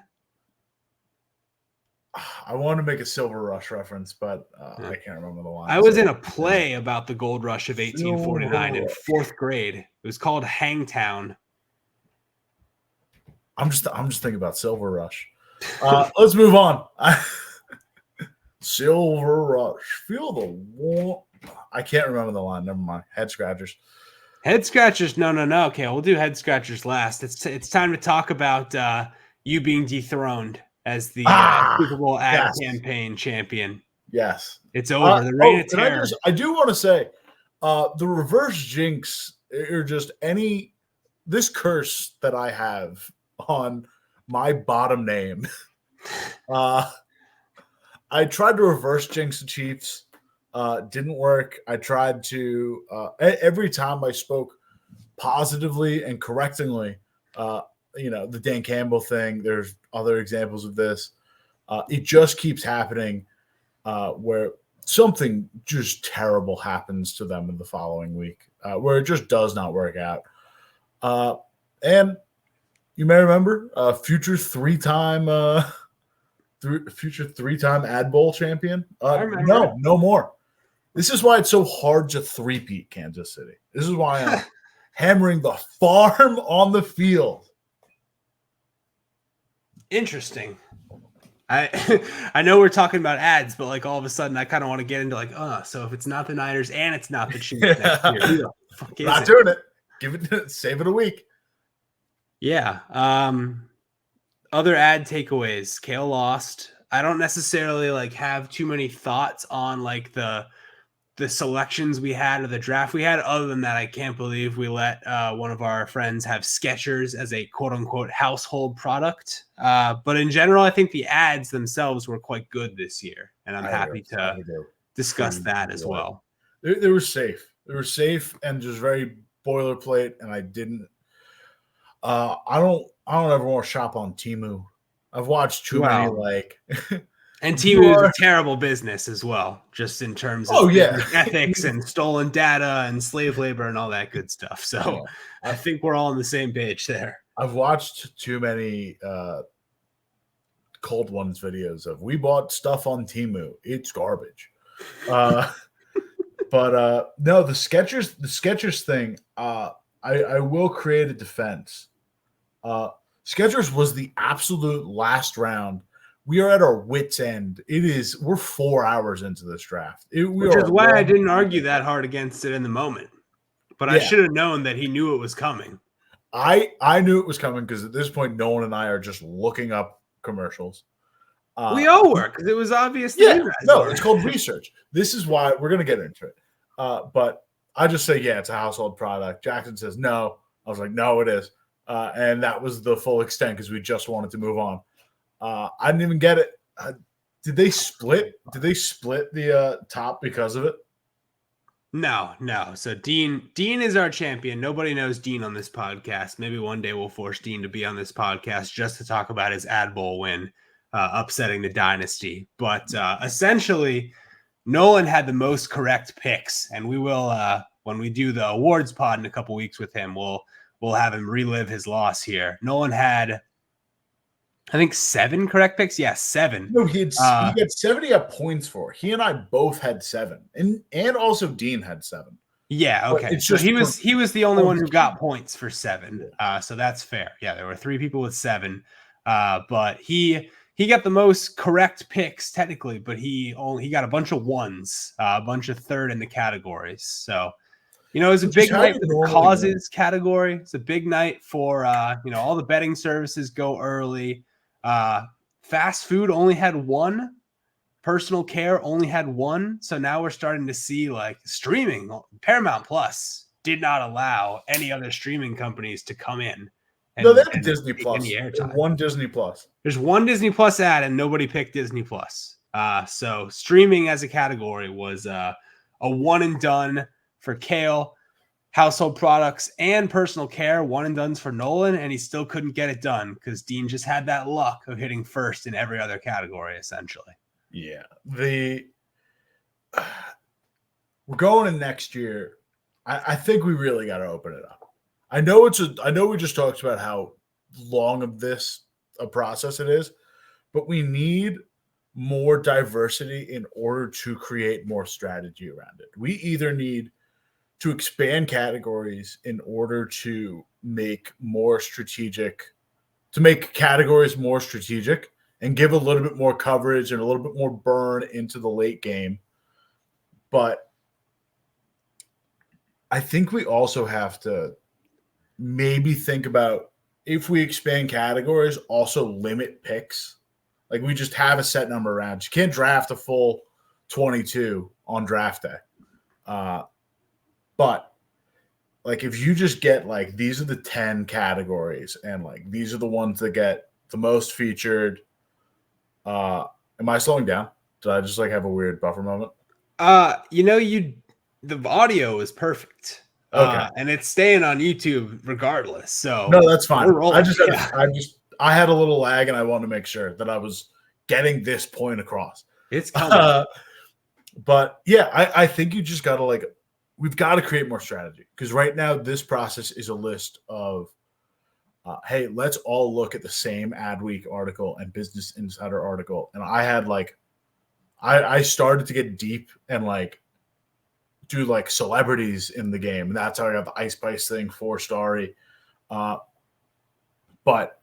I want to make a silver rush reference, but I can't remember the line. I was in a play about the gold rush of 1849 in 4th grade. It was called Hangtown. I'm just thinking about Silver Rush. Let's move on. Silver Rush. Feel the warmth. I can't remember the line. Never mind. Head scratchers. Head scratchers. No. Okay, we'll do head scratchers last. It's time to talk about you being dethroned as the Super Bowl ad campaign champion. Yes. It's over. The reign of terror. I do want to say the reverse jinx or just this curse that I have on my bottom name. I tried to reverse jinx the Chiefs. Didn't work. I tried to every time I spoke positively and correctingly, the Dan Campbell thing. There's other examples of this. It just keeps happening where something just terrible happens to them in the following week, where it just does not work out. And you may remember future three-time Ad Bowl champion. No more. This is why it's so hard to three-peat Kansas City. This is why I'm hammering the farm on the field. Interesting. I know we're talking about ads, but like all of a sudden I kind of want to get into so if it's not the Niners and it's not the Chiefs next year, who the fuck is not doing it. Save it a week. Yeah. Other ad takeaways. Kale lost. I don't necessarily have too many thoughts on the selections we had or the draft we had. Other than that, I can't believe we let one of our friends have Skechers as a quote unquote household product. But in general, I think the ads themselves were quite good this year, and I'm happy to discuss that as well. They were safe. They were safe and just very boilerplate. And I didn't. I don't ever want to shop on Temu. I've watched too many And Temu is a terrible business as well, just in terms of ethics and stolen data and slave labor and all that good stuff. So I think we're all on the same page there. I've watched too many Cold Ones videos of we bought stuff on Temu. It's garbage. But no, the Skechers thing, I will create a defense. Skechers was the absolute last round. We are at our wits' end. We're 4 hours into this draft. Which is why I didn't argue that hard against it in the moment. But I should have known that he knew it was coming. I knew it was coming because at this point, Nolan and I are just looking up commercials. We all were because it was obvious. It's called research. This is why we're going to get into it. But I just say, it's a household product. Jackson says, no. I was like, no, it is. And that was the full extent because we just wanted to move on. I didn't even get it. Did they split? Did they split the top because of it? No. So Dean is our champion. Nobody knows Dean on this podcast. Maybe one day we'll force Dean to be on this podcast just to talk about his Ad Bowl win, upsetting the dynasty. But essentially, Nolan had the most correct picks, and we will when we do the awards pod in a couple weeks with him, we'll have him relive his loss here. Nolan had, I think, 7 correct picks. Yeah, 7. No, he had 70 points for. He and I both had 7, and also Dean had 7. Yeah, okay. So he was the only one who got points for 7. So that's fair. Yeah, there were 3 people with 7. But he got the most correct picks technically, but he got a bunch of 1s, a bunch of 3rd in the categories. So it was a big night for the causes category. It's a big night for all the betting services go early. Fast food only had 1. Personal care only had 1. So now we're starting to see streaming. Paramount Plus did not allow any other streaming companies to come in. No, they have Disney Plus. One Disney Plus. There's one Disney Plus ad, and nobody picked Disney Plus. So streaming as a category was a one and done for Kale. Household products and personal care, one and done's for Nolan, and he still couldn't get it done because Dean just had that luck of hitting first in every other category, essentially. Yeah. We're going in next year. I think we really got to open it up. I know we just talked about how long of a process it is, but we need more diversity in order to create more strategy around it. We either need to expand categories in order to make categories more strategic and give a little bit more coverage and a little bit more burn into the late game. But I think we also have to maybe think about, if we expand categories, also limit picks. Like we just have a set number of rounds. You can't draft a full 22 on draft day. But like if you just get like these are the 10 categories and like these are the ones that get the most featured. Am I slowing down? Did I just like have a weird buffer moment? The audio is perfect. Okay. And it's staying on YouTube regardless. So no, that's fine. we're rolling. I had a little lag and I wanted to make sure that I was getting this point across. It's coming. But yeah, I think you just gotta like we've got to create more strategy because right now this process is a list of hey, let's all look at the same Adweek article and Business Insider article. And I had like I started to get deep and like do like celebrities in the game. And that's how I got the Ice Spice thing, 4-starry. But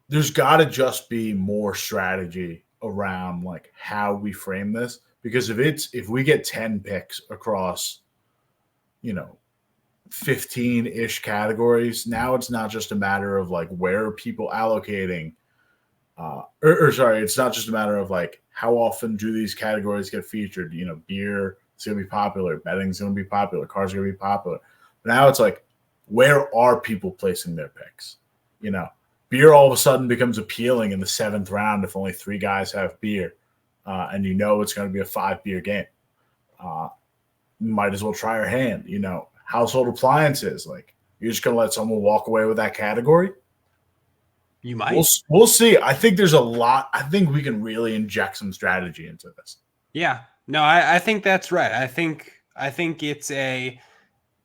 there's got to just be more strategy around like how we frame this. Because if we get 10 picks across, 15-ish categories, now it's not just a matter of like where are people allocating it's not just a matter of like how often do these categories get featured. Beer is going to be popular, betting is going to be popular, cars are going to be popular. But now it's like where are people placing their picks? Beer all of a sudden becomes appealing in the 7th round if only 3 guys have beer, and it's going to be a 5-beer game. Might as well try your hand. Household appliances, like you're just going to let someone walk away with that category. You might. We'll see. I think there's a lot. I think we can really inject some strategy into this. Yeah. No, I think that's right. I think it's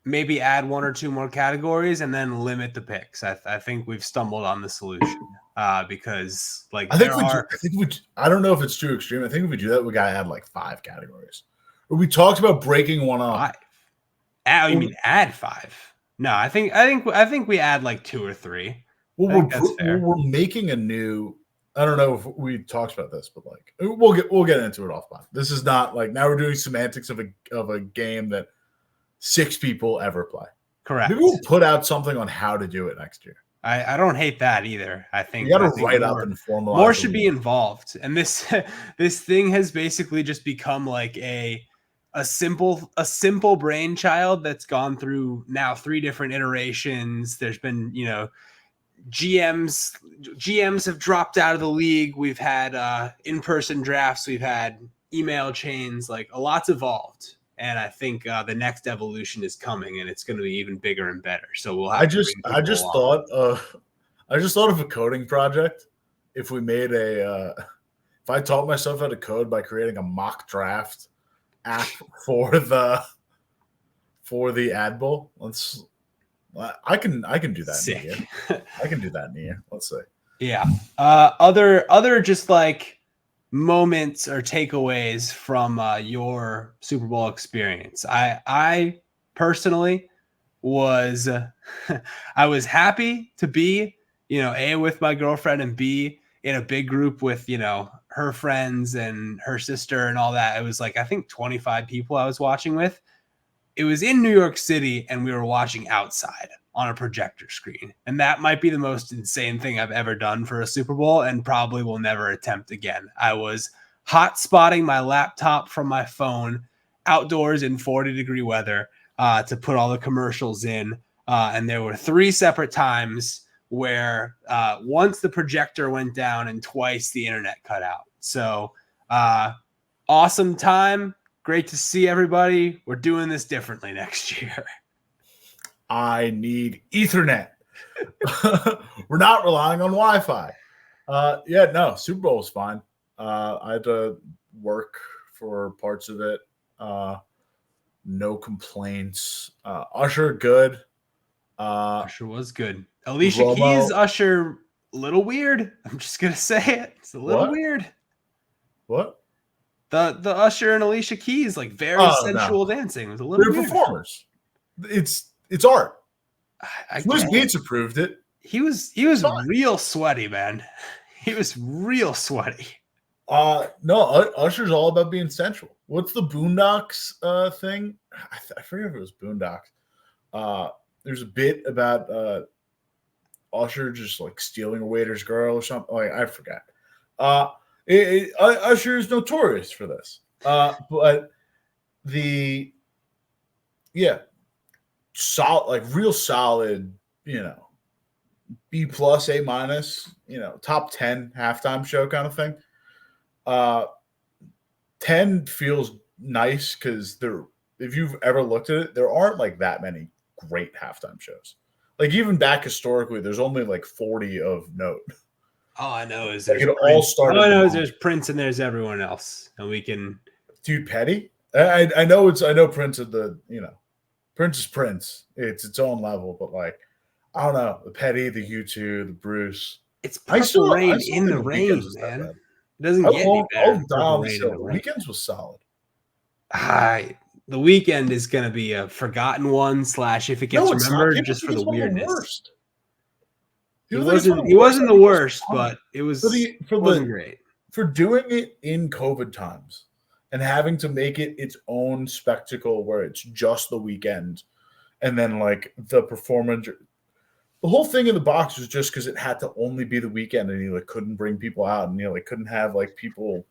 maybe add 1 or 2 more categories and then limit the picks. I think we've stumbled on the solution because like I don't know if it's too extreme. I think if we do that, we got to add like 5 categories. Or we talked about breaking one up. 5. You mean add 5? No, I think we add like 2 or 3. Well, we're making a new. I don't know if we talked about this, but like we'll get into it offline. This is not like now we're doing semantics of a game that 6 people ever play. Correct. Maybe we'll put out something on how to do it next year. I don't hate that either. I think you got to write up and formalize. More should be involved, and this thing has basically just become like a simple brainchild that's gone through now 3 different iterations. There's been GMs have dropped out of the league. We've had in-person drafts. We've had email chains. Like a lot's evolved, and I think the next evolution is coming, and it's going to be even bigger and better. So we'll have. I just thought of a coding project. If we made if I taught myself how to code by creating a mock draft app for the Ad Bowl, I can do that. Sick. In a year. I can do that in a year. Let's see. Yeah. Other just like moments or takeaways from your Super Bowl experience. I personally was I was happy to be A, with my girlfriend, and B, in a big group with her friends and her sister and all that. It was like I think 25 people I was watching with. It was in New York City, and we were watching outside on a projector screen. And that might be the most insane thing I've ever done for a Super Bowl and probably will never attempt again. I was hot spotting my laptop from my phone outdoors in 40-degree weather to put all the commercials in. And there were 3 separate times where once the projector went down and twice the internet cut out. So awesome time. Great to see everybody. We're doing this differently next year. I need Ethernet. We're not relying on Wi-Fi. Super Bowl was fine. I had to work for parts of it. No complaints. Usher, good. Usher was good. Alicia Keys, Usher, a little weird. I'm just going to say it. It's a little weird. What? The Usher and Alicia Keys, like very sensual dancing. It was a little weird. They're performers. It's art. Swizz Beatz approved it. He was real sweaty, man. He was real sweaty. No, Usher's all about being sensual. What's the Boondocks thing? I forget if it was Boondocks. There's a bit about Usher just like stealing a waiter's girl or something. Like I forgot. Usher is notorious for this. But solid, like real solid, B plus, A minus, top 10 halftime show kind of thing. 10 feels nice because if you've ever looked at it, there aren't like that many great halftime shows. Like even back historically, there's only like 40 of note. All I know is there's Prince. All I know is there's Prince and there's everyone else, and we can. Dude, Petty. I know Prince at the Prince is Prince. It's its own level, but like I don't know the Petty, the U2, the Bruce. It's Purple Rain in the rain, man. It doesn't get any better. The Weekends was solid. The Weekend is going to be a forgotten one. / if it gets remembered, just for the weirdness. He wasn't the worst, but it wasn't great for doing it in COVID times and having to make it its own spectacle where it's just the weekend, and then like the performance. The whole thing in the box was just because it had to only be the weekend, and he like couldn't bring people out, and couldn't have like people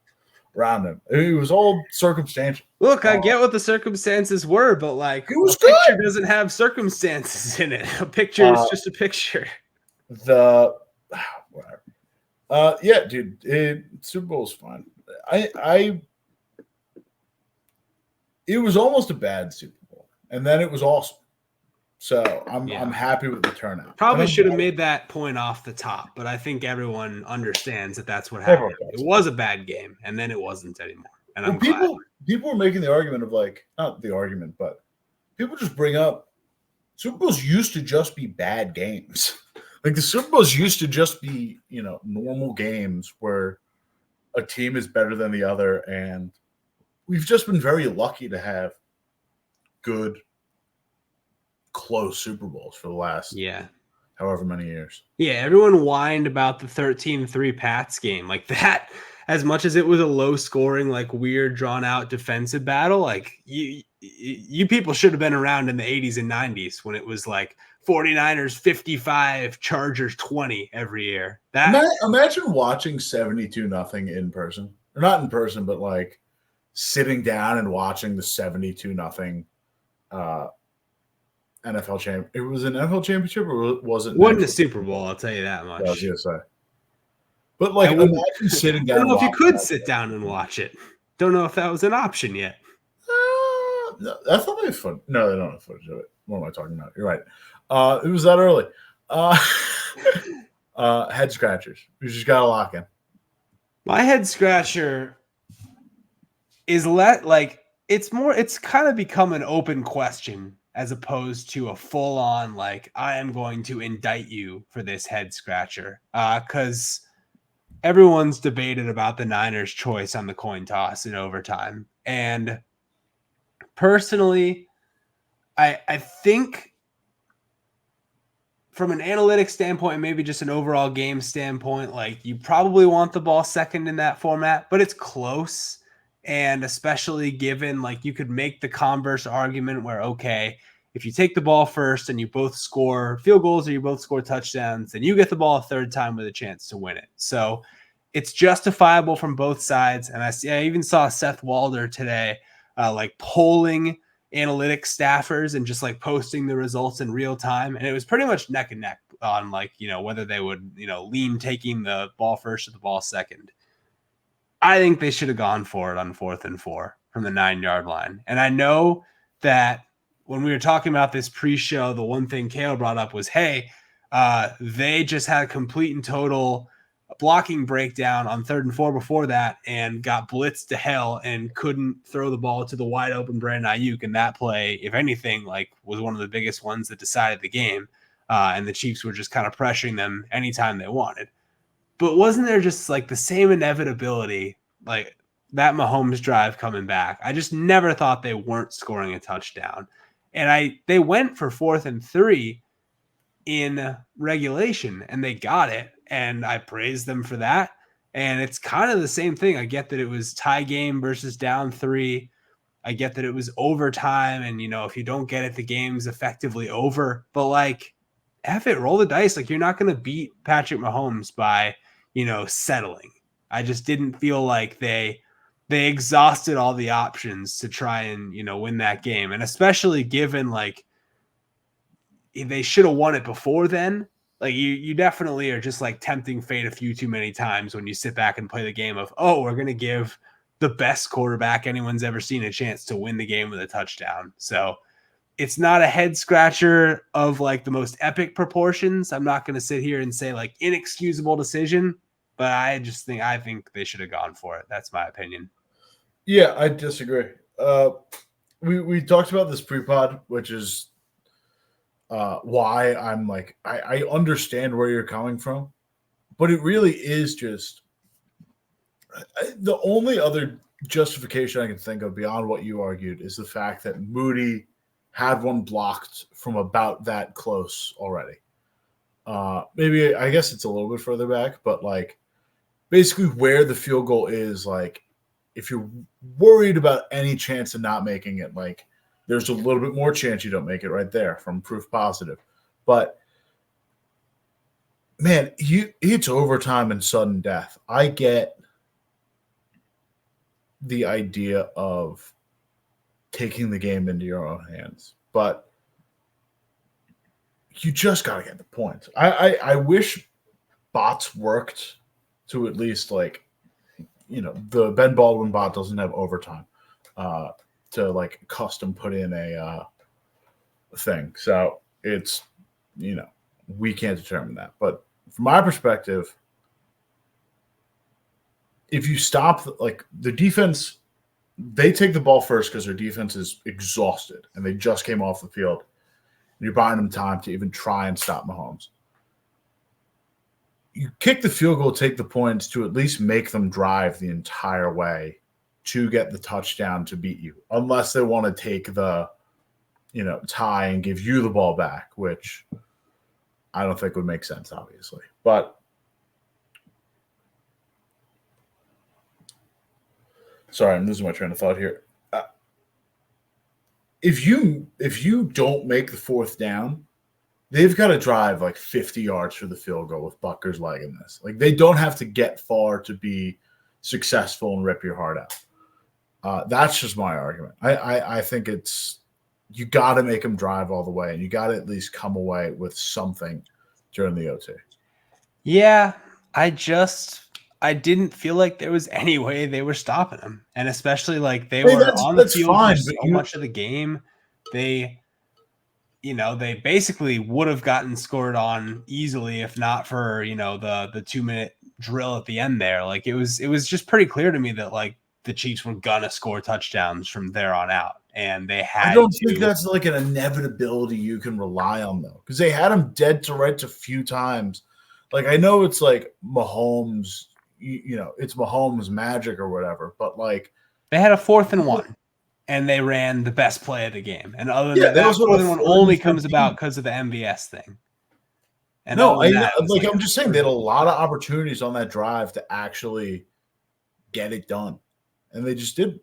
around him. It was all circumstantial. Look, I get what the circumstances were, but like it was picture doesn't have circumstances in it. A picture is just a picture. Whatever. Yeah, dude. Super Bowl is fun. It was almost a bad Super Bowl, and then it was awesome. So I'm happy with the turnout. Probably should have made that point off the top, but I think everyone understands that that's what happened. It was a bad game, and then it wasn't anymore. And people were making the argument of like, not the argument, but people just bring up Super Bowls used to just be bad games. Like the Super Bowls used to just be, normal games where a team is better than the other, and we've just been very lucky to have good, close Super Bowls for the last however many years. Yeah, everyone whined about the 13-3 Pats game. Like that, as much as it was a low-scoring, like weird, drawn-out defensive battle, like you people should have been around in the 80s and 90s when it was like 49ers 55, Chargers 20 every year. Imagine watching 72-0 in person. Or not in person, but like sitting down and watching the 72-0 NFL champ. It was an NFL championship, or was it? Wasn't a Super Bowl, I'll tell you that much. I was gonna say. But like, imagine sitting down. I don't know if you could sit down and watch it. Don't know if that was an option yet. No, that's not my fun. No, they don't have footage of it. What am I talking about? You're right. It was that early. Head scratchers. We just gotta lock in. My head scratcher is it's kind of become an open question as opposed to a full-on like I am going to indict you for this head scratcher, because everyone's debated about the Niners' choice on the coin toss in overtime, and personally, I think from an analytics standpoint, maybe just an overall game standpoint, like you probably want the ball second in that format, but it's close. And especially given like you could make the converse argument where, okay, if you take the ball first and you both score field goals or you both score touchdowns, then you get the ball a third time with a chance to win it. So it's justifiable from both sides. And I even saw Seth Walder today, like polling analytics staffers and just like posting the results in real time. And it was pretty much neck and neck on like, whether they would, lean taking the ball first or the ball second. I think they should have gone for it on 4th and 4 from the 9-yard line. And I know that when we were talking about this pre-show, the one thing Kale brought up was, hey, they just had a complete and total blocking breakdown on 3rd and 4 before that and got blitzed to hell and couldn't throw the ball to the wide open Brandon Ayuk. And that play, if anything, like was one of the biggest ones that decided the game. And the Chiefs were just kind of pressuring them anytime they wanted. But wasn't there just like the same inevitability, like that Mahomes drive coming back? I just never thought they weren't scoring a touchdown. And they went for 4th and 3 in regulation and they got it. And I praised them for that. And it's kind of the same thing. I get that it was tie game versus down 3. I get that it was overtime. And, if you don't get it, the game's effectively over. But like, F it, roll the dice. Like you're not going to beat Patrick Mahomes by, settling. I just didn't feel like they exhausted all the options to try and, win that game. And especially given like they should have won it before then. Like you definitely are just like tempting fate a few too many times when you sit back and play the game of, oh, we're going to give the best quarterback anyone's ever seen a chance to win the game with a touchdown. So it's not a head scratcher of like the most epic proportions. I'm not going to sit here and say like inexcusable decision, but I think they should have gone for it. That's my opinion. Yeah, I disagree. We talked about this pre-pod, which is why I'm like, I understand where you're coming from, but it really is just the only other justification I can think of beyond what you argued is the fact that Moody had one blocked from about that close already. Maybe I guess it's a little bit further back, but like basically where the field goal is, like if you're worried about any chance of not making it, like there's a little bit more chance you don't make it right there from proof positive. But man, it's overtime and sudden death. I get the idea of taking the game into your own hands, but you just got to get the points. I wish bots worked to at least like, the Ben Baldwin bot doesn't have overtime to like custom put in a thing. So it's, we can't determine that. But from my perspective, if you stop like the defense, they take the ball first because their defense is exhausted and they just came off the field. And you're buying them time to even try and stop Mahomes. You kick the field goal, take the points to at least make them drive the entire way to get the touchdown to beat you, unless they want to take the, tie and give you the ball back, which I don't think would make sense, obviously. But sorry, I'm losing my train of thought here. If you don't make the fourth down, they've got to drive like 50 yards for the field goal with Butker's leg in this. Like they don't have to get far to be successful and rip your heart out. That's just my argument. I think it's you got to make them drive all the way, and you got to at least come away with something during the OT. Yeah, I didn't feel like there was any way they were stopping them, and especially like they were on the field for so much of the game. They basically would have gotten scored on easily if not for, the 2-minute drill at the end there. Like it was just pretty clear to me that like the Chiefs were gonna score touchdowns from there on out. And they had I don't think that's like an inevitability you can rely on though, because they had him dead to rights a few times. Like I know it's like Mahomes, it's Mahomes magic or whatever, but like they had a 4th and 1. And they ran the best play of the game. And other than that 4th and 1 only comes about because of the MVS thing. And no, I'm just saying they had a lot of opportunities on that drive to actually get it done. And they just didn't.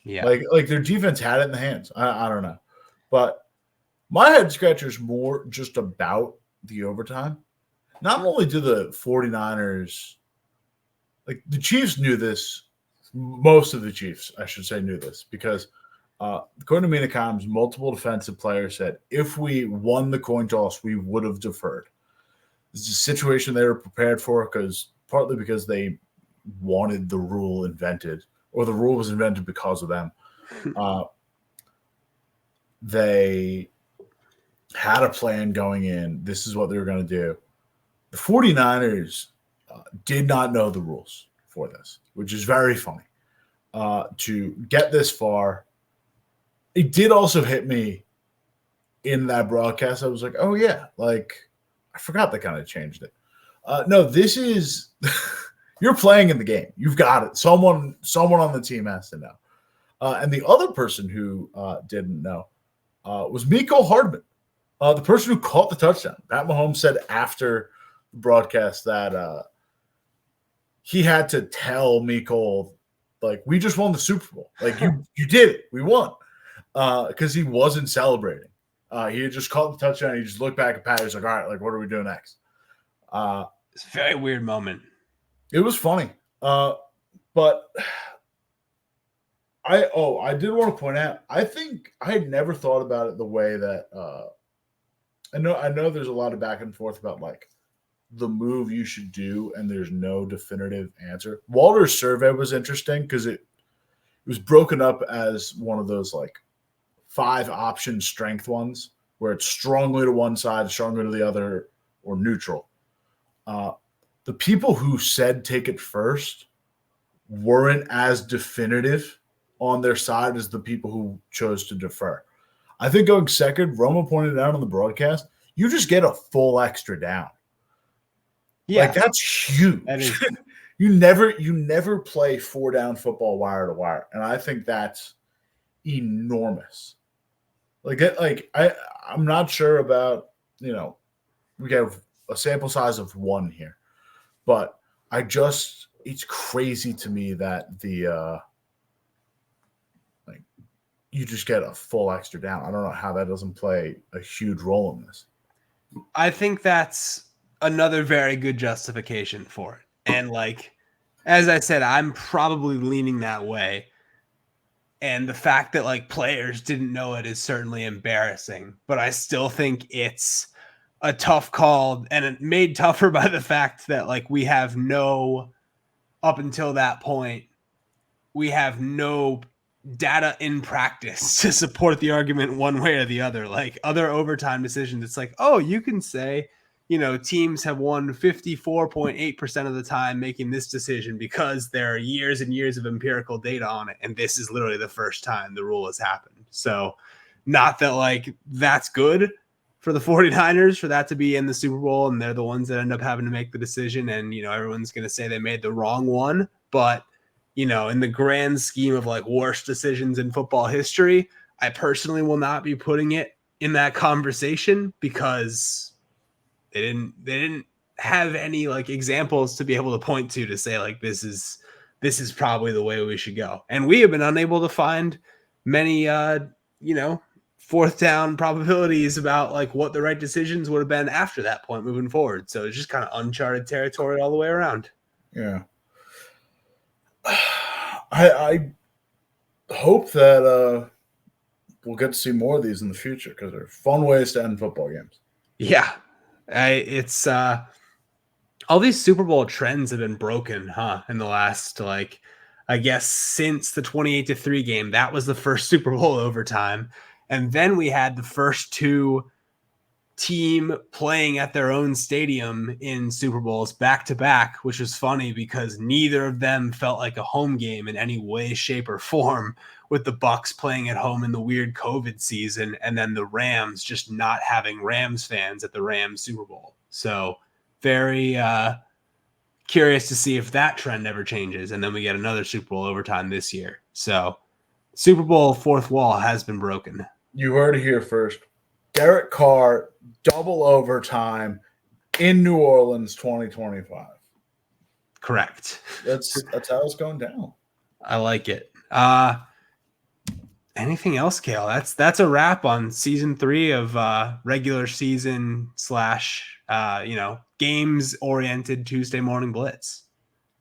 Yeah. Like their defense had it in the hands. I don't know. But my head scratcher is more just about the overtime. Not only do the 49ers, like the Chiefs knew this. Most of the Chiefs, I should say, knew this because according to Mina Kimes, multiple defensive players said if we won the coin toss, we would have deferred. This is a situation they were prepared for partly because they wanted the rule invented, or the rule was invented because of them. They had a plan going in. This is what they were going to do. The 49ers did not know the rules for this, which is very funny. To get this far, it did also hit me in that broadcast. I was like, oh yeah, like I forgot they kind of changed it. No, this is you're playing in the game. You've got it. Someone on the team has to know. And the other person who didn't know was Mecole Hardman, the person who caught the touchdown. Pat Mahomes said after the broadcast that he had to tell Mecole, like, we just won the Super Bowl. Like, you did it. We won. Because he wasn't celebrating. He had just caught the touchdown. He just looked back at Pat. He was like, all right, like, what are we doing next? It's a very weird moment. It was funny. But I did want to point out, I think I had never thought about it the way that I know there's a lot of back and forth about like the move you should do, and there's no definitive answer. Walter's survey was interesting because it was broken up as one of those like 5 option strength ones where it's strongly to one side, strongly to the other, or neutral. The people who said take it first weren't as definitive on their side as the people who chose to defer. I think going second, Roma pointed out on the broadcast, you just get a full extra down. Yeah, like that's huge. that is. You never play 4-down football wire to wire, and I think that's enormous. I'm not sure about, we have a sample size of 1 here, but it's crazy to me that you just get a full extra down. I don't know how that doesn't play a huge role in this. I think that's another very good justification for it. And as I said, I'm probably leaning that way. And the fact that players didn't know it is certainly embarrassing, but I still think it's a tough call, and it made tougher by the fact that we have up until that point, we have no data in practice to support the argument one way or the other. Other overtime decisions, it's you can say, teams have won 54.8% of the time making this decision because there are years and years of empirical data on it. And this is literally the first time the rule has happened. So not that that's good for the 49ers for that to be in the Super Bowl, and they're the ones that end up having to make the decision. And, everyone's going to say they made the wrong one, but in the grand scheme of worst decisions in football history, I personally will not be putting it in that conversation because they didn't have any examples to be able to point to say this is probably the way we should go. And we have been unable to find many 4th down probabilities about what the right decisions would have been after that point moving forward. So it's just kind of uncharted territory all the way around. Yeah. I hope that we'll get to see more of these in the future because they're fun ways to end football games. Yeah. It's all these Super Bowl trends have been broken, in the last, I guess since the 28-3 game. That was the first Super Bowl overtime. And then we had the first 2 team playing at their own stadium in Super Bowls back to back, which was funny because neither of them felt like a home game in any way, shape, or form, with the Bucs playing at home in the weird COVID season and then the Rams just not having Rams fans at the Rams Super Bowl. So very curious to see if that trend ever changes. And then we get another Super Bowl overtime this year. So Super Bowl fourth wall has been broken. You heard it here first. Derek Carr, double overtime in New Orleans 2025. Correct. That's how it's going down. I like it. Anything else, Kale? That's a wrap on season 3 of regular season / games oriented Tuesday morning blitz.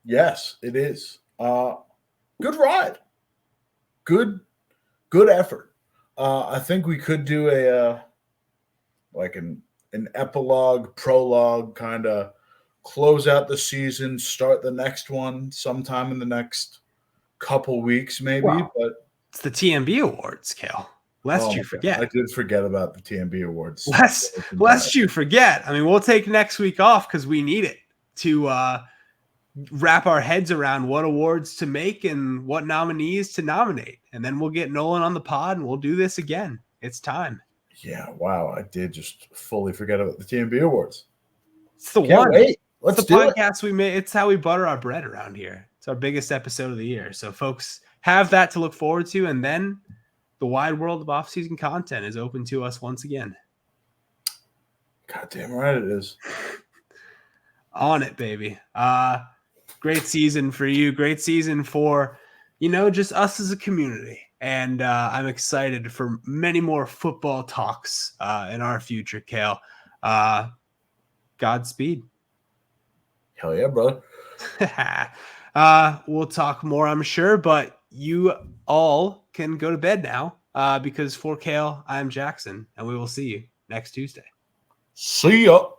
Yes, it is. Good ride. Good effort. I think we could do an epilogue, prologue, kind of close out the season, start the next one sometime in the next couple weeks, maybe. Wow. But it's the TMB Awards, Kale. Lest you forget. I did forget about the TMB Awards. Lest you forget. I mean, we'll take next week off because we need it to wrap our heads around what awards to make and what nominees to nominate. And then we'll get Nolan on the pod and we'll do this again. It's time. Yeah, wow. I did just fully forget about the TMB Awards. It's the one. Wait. Let's do it. Podcast we made. It's how we butter our bread around here. It's our biggest episode of the year. So folks have that to look forward to. And then the wide world of off-season content is open to us once again. Goddamn right it is. On it, baby. Great season for you. Great season for, just us as a community. And I'm excited for many more football talks in our future, Kale. Godspeed. Hell yeah, brother. We'll talk more, I'm sure, but you all can go to bed now because for Kale, I'm Jackson, and we will see you next Tuesday. See ya.